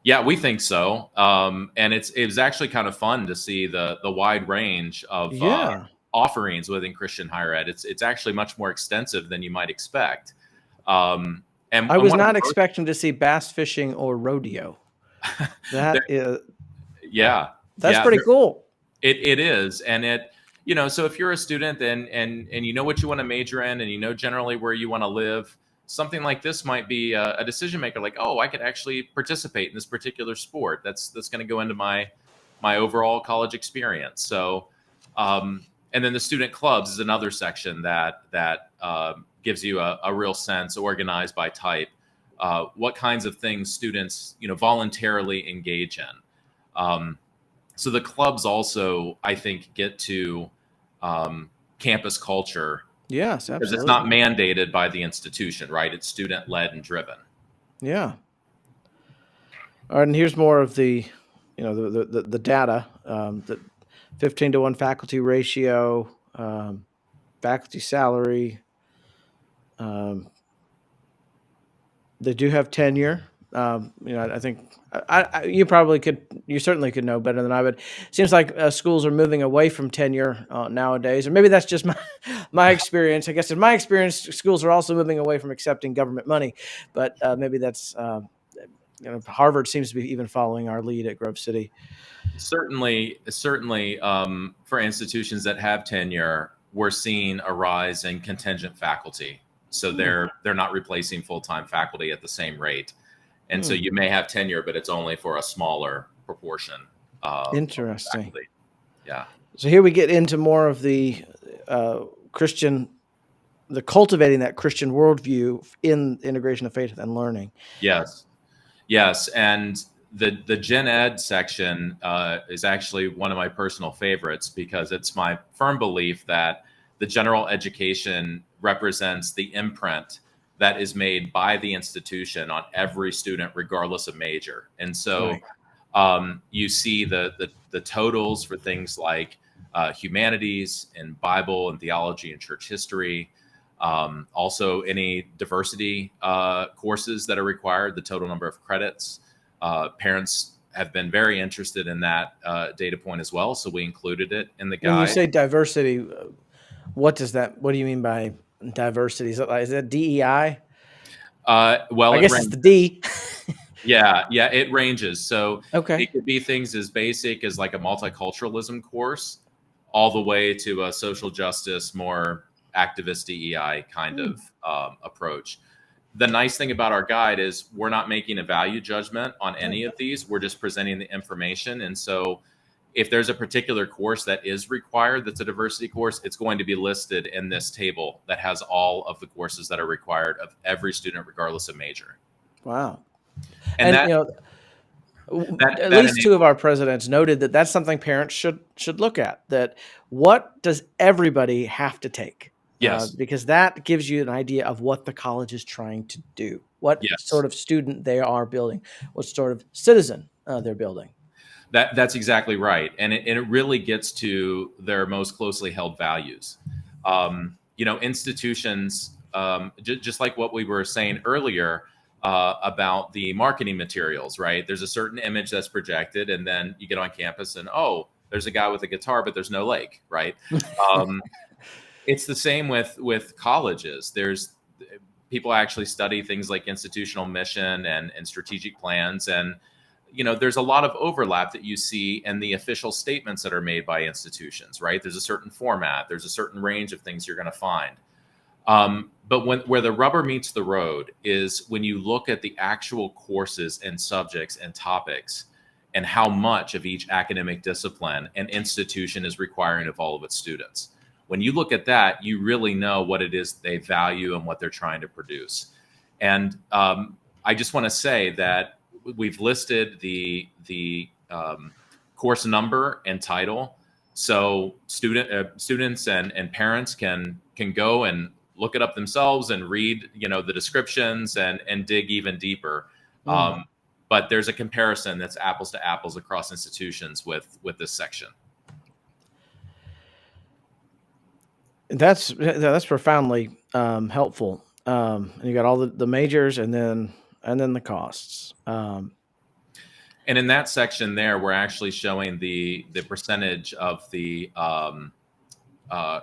B: Yeah, we think so. And it was actually kind of fun to see the wide range of offerings within Christian higher ed. It's actually much more extensive than you might expect. And
A: I was not expecting to see bass fishing or rodeo. That's pretty cool.
B: It is, and so if you're a student and you know what you want to major in, and you know generally where you want to live, something like this might be a decision maker. Like, oh, I could actually participate in this particular sport. That's going to go into my overall college experience. So, and then the student clubs is another section that gives you a real sense, organized by type, what kinds of things students voluntarily engage in. So the clubs also, I think, get to campus culture.
A: Yes, absolutely.
B: Because it's not mandated by the institution, right? It's student led and driven.
A: Yeah. All right, and here's more of the data. The 15-to-1 faculty ratio, faculty salary. They do have tenure. I think you certainly could know better than I would. Seems like schools are moving away from tenure nowadays, or maybe that's just my experience. I guess in my experience, schools are also moving away from accepting government money, but maybe that's Harvard seems to be even following our lead at Grove City.
B: Certainly, for institutions that have tenure, we're seeing a rise in contingent faculty. So they're not replacing full-time faculty at the same rate. And so you may have tenure, but it's only for a smaller proportion.
A: Interesting.
B: Yeah.
A: So here we get into more of the cultivating that Christian worldview in integration of faith and learning.
B: Yes. And the Gen Ed section is actually one of my personal favorites, because it's my firm belief that the general education represents the imprint that is made by the institution on every student, regardless of major. And so you see the totals for things like humanities and Bible and theology and church history. Also, any diversity courses that are required, the total number of credits. Parents have been very interested in that data point as well, so we included it in the guide.
A: When you say diversity, what do you mean by diversity? Is that DEI?
B: Well,
A: I guess it's the D.
B: Yeah, it ranges. So
A: okay,
B: it could be things as basic as like a multiculturalism course, all the way to a social justice, more activist DEI kind of approach. The nice thing about our guide is we're not making a value judgment on any of these. We're just presenting the information. And so if there's a particular course that is required that's a diversity course, it's going to be listed in this table that has all of the courses that are required of every student, regardless of major.
A: Wow.
B: And
A: at least two of our presidents noted that that's something parents should look at. That what does everybody have to take?
B: Yes.
A: Because that gives you an idea of what the college is trying to do, what sort of student they are building, what sort of citizen they're building.
B: That's exactly right. And it really gets to their most closely held values. Institutions just like what we were saying earlier about the marketing materials, right? There's a certain image that's projected, and then you get on campus and, oh, there's a guy with a guitar, but there's no lake, right? Um, it's the same with colleges. There's people actually study things like institutional mission and strategic plans, and there's a lot of overlap that you see in the official statements that are made by institutions, right? There's a certain format, there's a certain range of things you're going to find. But where the rubber meets the road is when you look at the actual courses and subjects and topics and how much of each academic discipline an institution is requiring of all of its students. When you look at that, you really know what it is they value and what they're trying to produce. And I just want to say that we've listed the course number and title, so students and parents can go and look it up themselves and read the descriptions and dig even deeper. But there's a comparison that's apples to apples across institutions with this section.
A: That's profoundly helpful. And you got all the majors and then the costs.
B: And in that section there, we're actually showing the percentage of the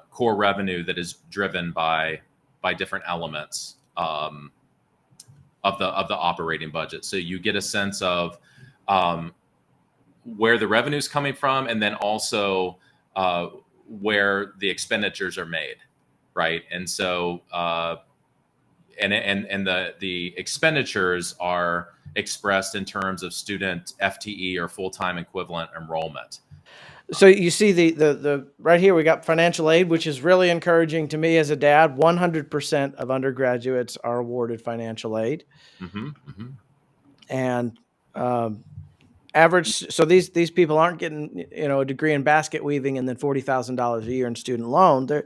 B: core revenue that is driven by different elements of the operating budget. So you get a sense of where the revenue is coming from, and then also where the expenditures are made, right? And so and the expenditures are expressed in terms of student FTE or full-time equivalent enrollment.
A: So you see the right here, we got financial aid, which is really encouraging to me as a dad. 100% of undergraduates are awarded financial aid. And average, so these people aren't getting a degree in basket weaving and then $40,000 a year in student loan. They're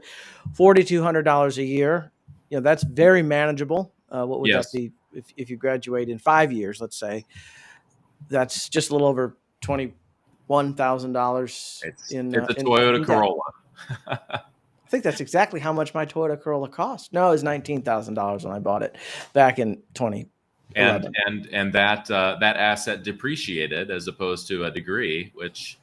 A: $4,200 a year. That's very manageable. What would that be if you graduate in 5 years? Let's say that's just a little over $21,000.
B: It's a Toyota Corolla.
A: I think that's exactly how much my Toyota Corolla cost. No, it was $19,000 when I bought it back in 2011.
B: And that asset depreciated as opposed to a degree, which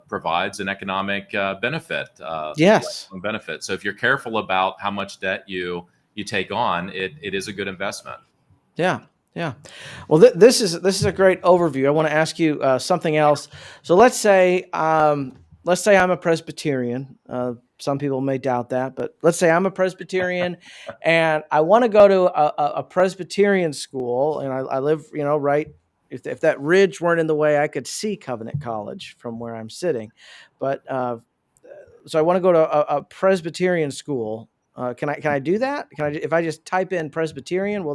B: provides an economic benefit.
A: Yes,
B: benefit. So if you're careful about how much debt you take on, it is a good investment.
A: Yeah. Well, this is a great overview. I want to ask you something else. So let's say I'm a Presbyterian. Some people may doubt that, but let's say I'm a Presbyterian and I want to go to a Presbyterian school, and I live, right. If that ridge weren't in the way, I could see Covenant College from where I'm sitting. But so I want to go to a Presbyterian school. Can I do that? If I just type in Presbyterian,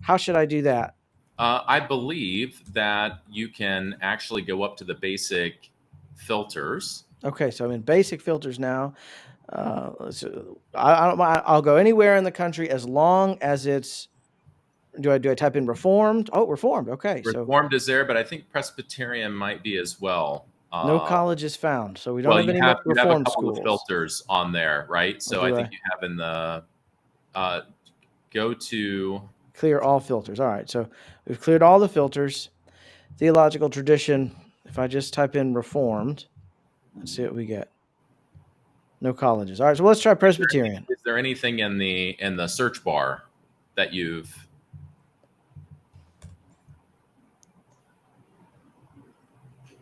A: how should I do that?
B: I believe that you can actually go up to the basic filters.
A: Okay, so I'm in basic filters now. I'll go anywhere in the country as long as it's. Do I type in Reformed? Oh, Reformed. Okay,
B: Reformed is there, but I think Presbyterian might be as well.
A: No college is found, so we don't have any Reformed
B: you have a couple
A: schools.
B: of filters on there, right? So I think you have in the go to
A: clear all filters. All right, so we've cleared all the filters. Theological tradition. If I just type in Reformed, let's see what we get. No colleges. All right, so let's try Presbyterian.
B: Is there anything in the search bar that you've?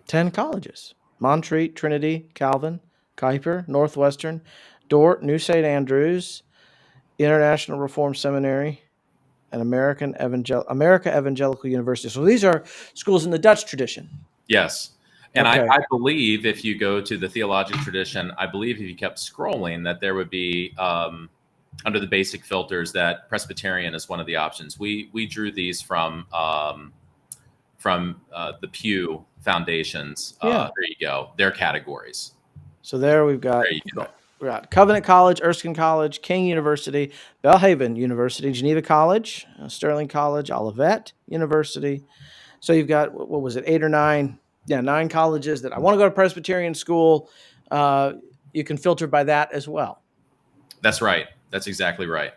A: 10 colleges: Montreat, Trinity, Calvin, Kuyper, Northwestern, Dordt, New St. Andrews, International Reformed Seminary, and America Evangelical University. So these are schools in the Dutch tradition.
B: Yes. And okay. I believe if you go to the theological tradition, I believe if you kept scrolling that there would be under the basic filters that Presbyterian is one of the options. We drew these from the Pew Foundations. There you go. Their categories.
A: So there we've got.
B: There you go.
A: We're at Covenant College, Erskine College, King University, Belhaven University, Geneva College, Sterling College, Olivet University. So you've got, what was it, 8 or 9? Yeah, 9 colleges that I want to go to Presbyterian school. You can filter by that as well.
B: That's right. That's exactly right.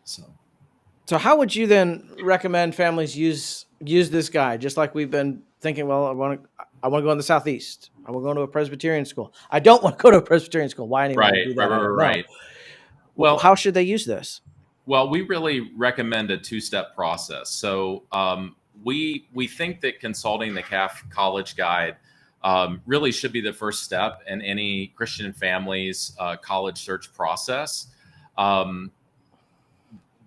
A: So how would you then recommend families use this guide? Just like we've been thinking, well, I want to go in the Southeast. I want to go to a Presbyterian school. I don't want to go to a Presbyterian school. Why anyone would
B: Right,
A: do
B: right,
A: that,
B: right,
A: I don't know.
B: right. Well,
A: How should they use this?
B: Well, we really recommend a two-step process. So we think that consulting the CAF College Guide really should be the first step in any Christian family's college search process. Um,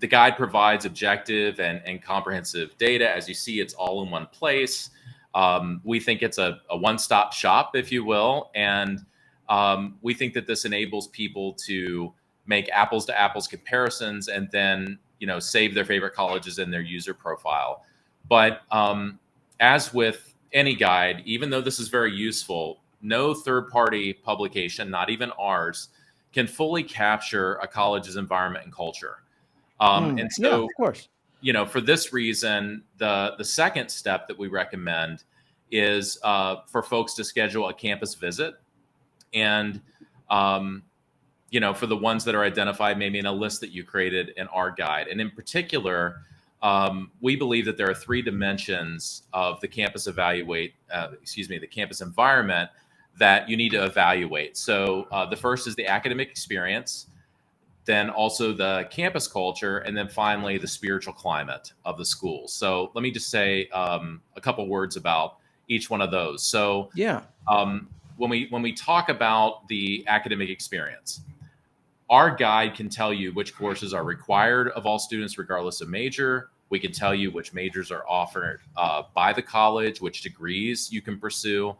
B: the guide provides objective and comprehensive data. As you see, it's all in one place. We think it's a one-stop shop, if you will, and we think that this enables people to make apples to apples comparisons and then save their favorite colleges in their user profile. But as with any guide, even though this is very useful, no third-party publication, not even ours, can fully capture a college's environment and culture. And
A: Yeah,
B: so,
A: of course.
B: for this reason, the second step that we recommend is for folks to schedule a campus visit, and for the ones that are identified maybe in a list that you created in our guide. And in particular, we believe that there are three dimensions of the campus the campus environment that you need to evaluate. So the first is the academic experience, then also the campus culture, and then finally the spiritual climate of the school. So let me just say a couple words about each one of those. So
A: Yeah.
B: when we talk about the academic experience, our guide can tell you which courses are required of all students, regardless of major. We can tell you which majors are offered by the college, which degrees you can pursue.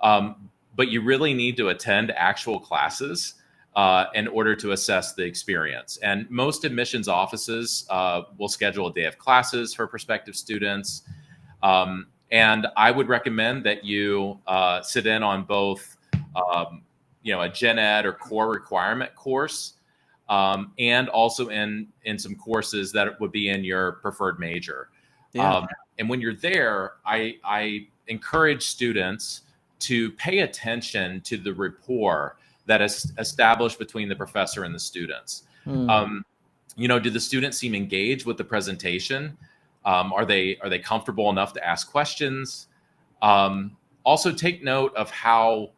B: But you really need to attend actual classes in order to assess the experience. And most admissions offices will schedule a day of classes for prospective students. And I would recommend that you sit in on both a gen ed or core requirement course, and also in some courses that would be in your preferred major.
A: Yeah.
B: And when you're there, I encourage students to pay attention to the rapport that is established between the professor and the students. Do the students seem engaged with the presentation? Are they comfortable enough to ask questions? Also, take note of how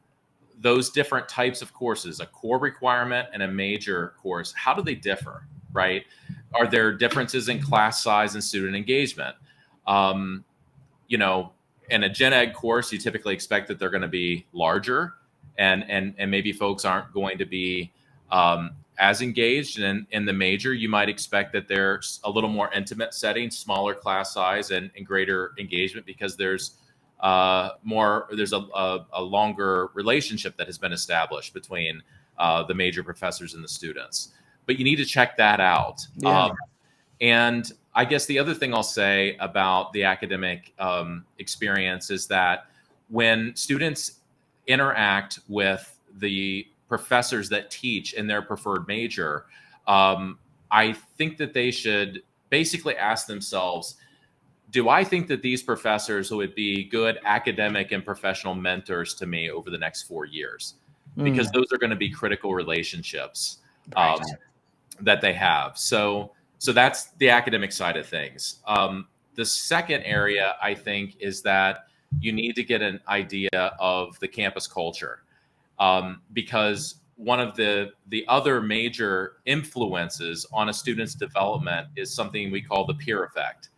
B: those different types of courses, a core requirement and a major course, how do they differ, right? Are there differences in class size and student engagement? In a gen ed course, you typically expect that they're going to be larger, and maybe folks aren't going to be as engaged. And in the major, you might expect that there's a little more intimate setting, smaller class size, and greater engagement because there's a longer relationship that has been established between the major professors and the students. But you need to check that out.
A: Yeah.
B: And I guess the other thing I'll say about the academic experience is that when students interact with the professors that teach in their preferred major, I think that they should basically ask themselves, do I think that these professors would be good academic and professional mentors to me over the next 4 years? Because those are going to be critical relationships that they have. So that's the academic side of things. The second area, I think, is that you need to get an idea of the campus culture, because one of the other major influences on a student's development is something we call the peer effect.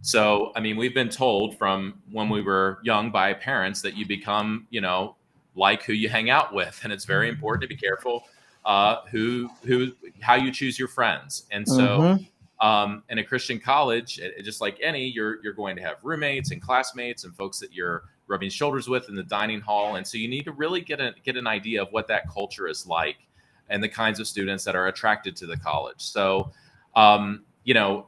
B: So, we've been told from when we were young by parents that you become, like who you hang out with, and it's very important to be careful how you choose your friends. And so, in a Christian college, just like any, you're going to have roommates and classmates and folks that you're rubbing shoulders with in the dining hall, and so you need to really get an idea of what that culture is like and the kinds of students that are attracted to the college. So,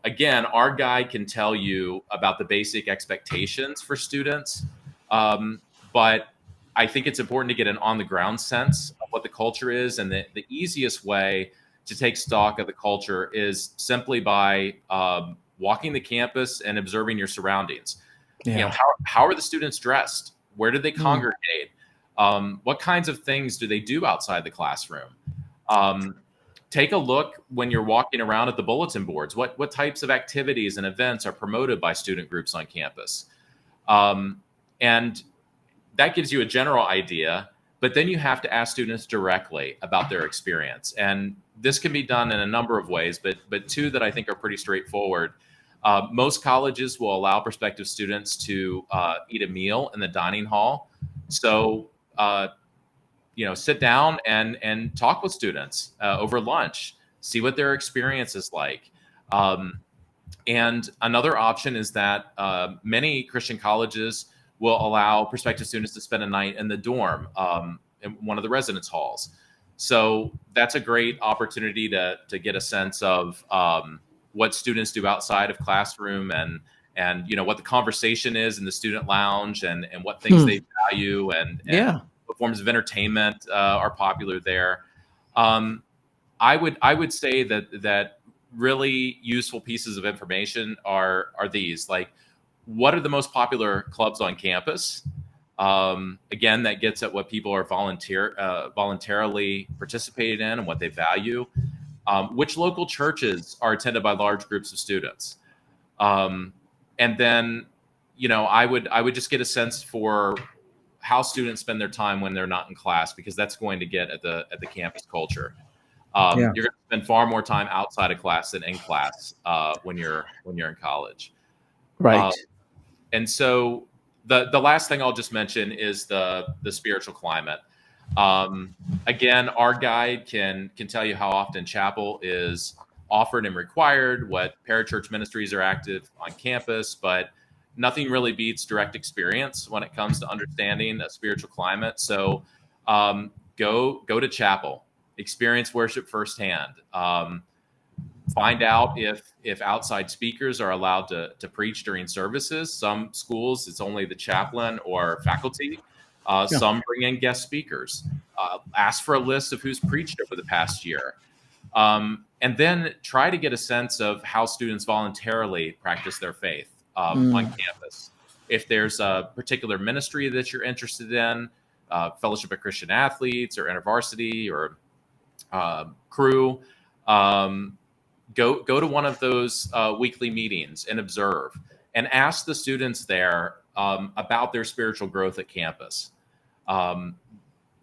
B: again, our guide can tell you about the basic expectations for students, but I think it's important to get an on-the-ground sense of what the culture is, and the easiest way to take stock of the culture is simply by walking the campus and observing your surroundings.
A: Yeah.
B: How are the students dressed? Where do they congregate? What kinds of things do they do outside the classroom? take a look when you're walking around at the bulletin boards. What types of activities and events are promoted by student groups on campus? And that gives you a general idea, but then you have to ask students directly about their experience. And this can be done in a number of ways, but two that I think are pretty straightforward. Most colleges will allow prospective students to eat a meal in the dining hall. So, sit down and talk with students over lunch, see what their experience is like. And another option is that many Christian colleges will allow prospective students to spend a night in the dorm, in one of the residence halls. So that's a great opportunity to get a sense of what students do outside of classroom, and what the conversation is in the student lounge, and what things they value, and what forms of entertainment are popular there. I would say that really useful pieces of information are these, like, what are the most popular clubs on campus? Again, that gets at what people are voluntarily participating in and what they value. Which local churches are attended by large groups of students? And then, I would just get a sense for how students spend their time when they're not in class, because that's going to get at the campus culture. You're going to spend far more time outside of class than in class when you're in college.
A: Right.
B: And so the last thing I'll just mention is the spiritual climate. Again, our guide can tell you how often chapel is offered and required, what parachurch ministries are active on campus, but nothing really beats direct experience when it comes to understanding a spiritual climate. So go to chapel, experience worship firsthand. Find out if outside speakers are allowed to preach during services. Some schools, it's only the chaplain or faculty. Some bring in guest speakers. Ask for a list of who's preached over the past year. And then try to get a sense of how students voluntarily practice their faith on campus. If there's a particular ministry that you're interested in, Fellowship of Christian Athletes or InterVarsity or Crew, go to one of those weekly meetings and observe, and ask the students there about their spiritual growth at campus.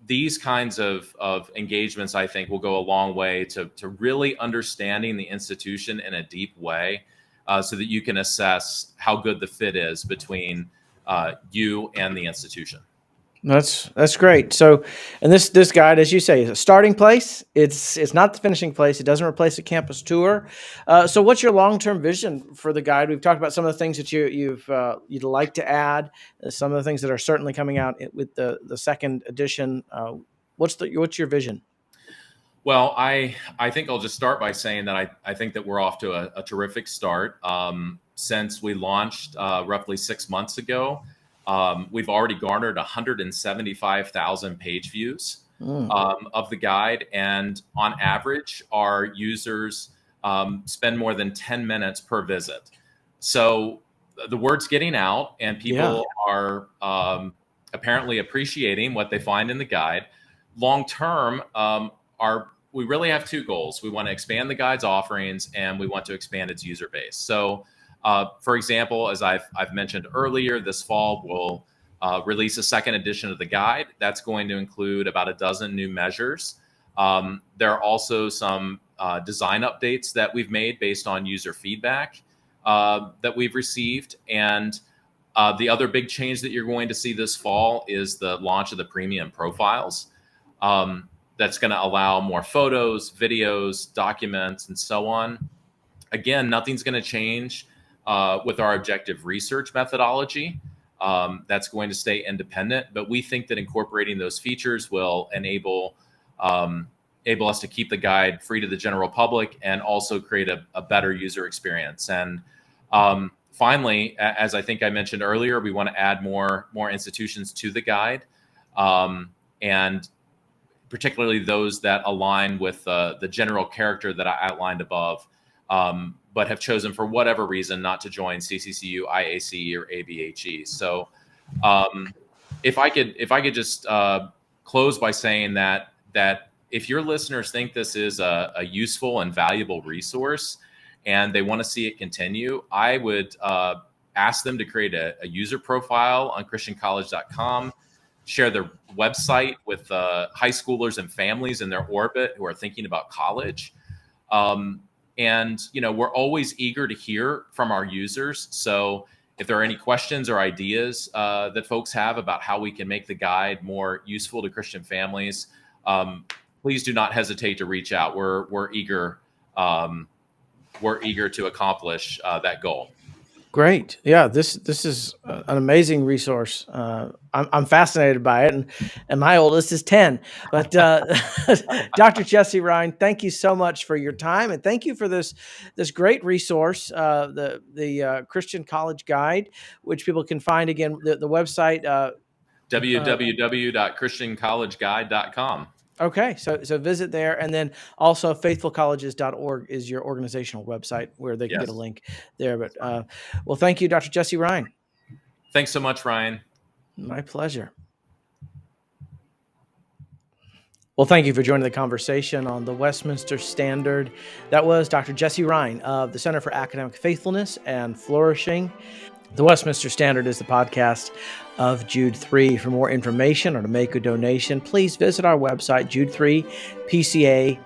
B: These kinds of engagements, I think, will go a long way to really understanding the institution in a deep way, so that you can assess how good the fit is between you and the institution.
A: That's great. So, and this guide, as you say, is a starting place. It's not the finishing place. It doesn't replace a campus tour. So, what's your long-term vision for the guide? We've talked about some of the things that you'd like to add. Some of the things that are certainly coming out with the second edition. What's your vision?
B: Well, I think I'll just start by saying that I think that we're off to a terrific start. Since we launched roughly 6 months ago, we've already garnered 175,000 page views of the guide. And on average, our users spend more than 10 minutes per visit. So the word's getting out, and people are apparently appreciating what they find in the guide. Long term, we really have two goals. We want to expand the guide's offerings, and we want to expand its user base. So, for example, as I've mentioned earlier, this fall we'll release a second edition of the guide. That's going to include about a dozen new measures. There are also some design updates that we've made based on user feedback that we've received. And the other big change that you're going to see this fall is the launch of the premium profiles. That's going to allow more photos, videos, documents, and so on. Again, nothing's going to change with our objective research methodology. That's going to stay independent, but we think that incorporating those features will enable us to keep the guide free to the general public and also create a better user experience. And finally, as I think I mentioned earlier, we want to add more institutions to the guide, and particularly those that align with the general character that I outlined above, but have chosen for whatever reason not to join CCCU, IAC, or ABHE. So if I could just close by saying that if your listeners think this is a useful and valuable resource and they want to see it continue, I would ask them to create a user profile on christiancollege.com, share their website with high schoolers and families in their orbit who are thinking about college. And, we're always eager to hear from our users. So if there are any questions or ideas that folks have about how we can make the guide more useful to Christian families, please do not hesitate to reach out. We're eager to accomplish that goal.
A: Great. Yeah, this is an amazing resource. I'm fascinated by it, and my oldest is 10. But Dr. Jesse Ryan, thank you so much for your time, and thank you for this great resource, the Christian College Guide, which people can find again the website
B: www.christiancollegeguide.com.
A: Okay, so visit there, and then also faithfulcolleges.org is your organizational website where they can get a link there. But well, thank you, Dr. Jesse Ryan.
B: Thanks so much, Ryan.
A: My pleasure. Well, thank you for joining the conversation on the Westminster Standard. That was Dr. Jesse Ryan of the Center for Academic Faithfulness and Flourishing. The Westminster Standard is the podcast of Jude 3. For more information or to make a donation, please visit our website, jude3pca.org.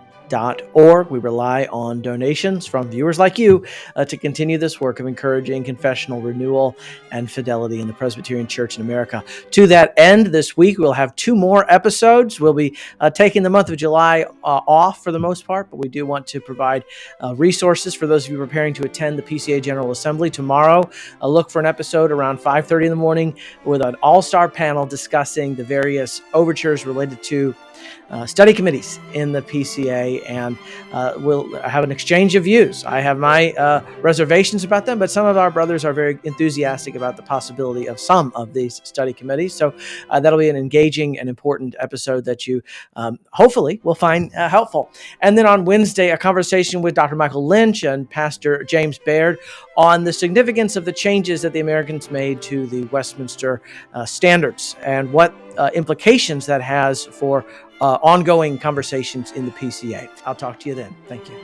A: We rely on donations from viewers like you to continue this work of encouraging confessional renewal and fidelity in the Presbyterian Church in America. To that end, this week we'll have 2 more episodes. We'll be taking the month of July off for the most part, but we do want to provide resources for those of you preparing to attend the PCA General Assembly tomorrow. Look for an episode around 5:30 in the morning with an all-star panel discussing the various overtures related to study committees in the PCA, and we'll have an exchange of views. I have my reservations about them, but some of our brothers are very enthusiastic about the possibility of some of these study committees. So that'll be an engaging and important episode that you hopefully will find helpful. And then on Wednesday, a conversation with Dr. Michael Lynch and Pastor James Baird on the significance of the changes that the Americans made to the Westminster standards and what implications that has for ongoing conversations in the PCA. I'll talk to you then. Thank you.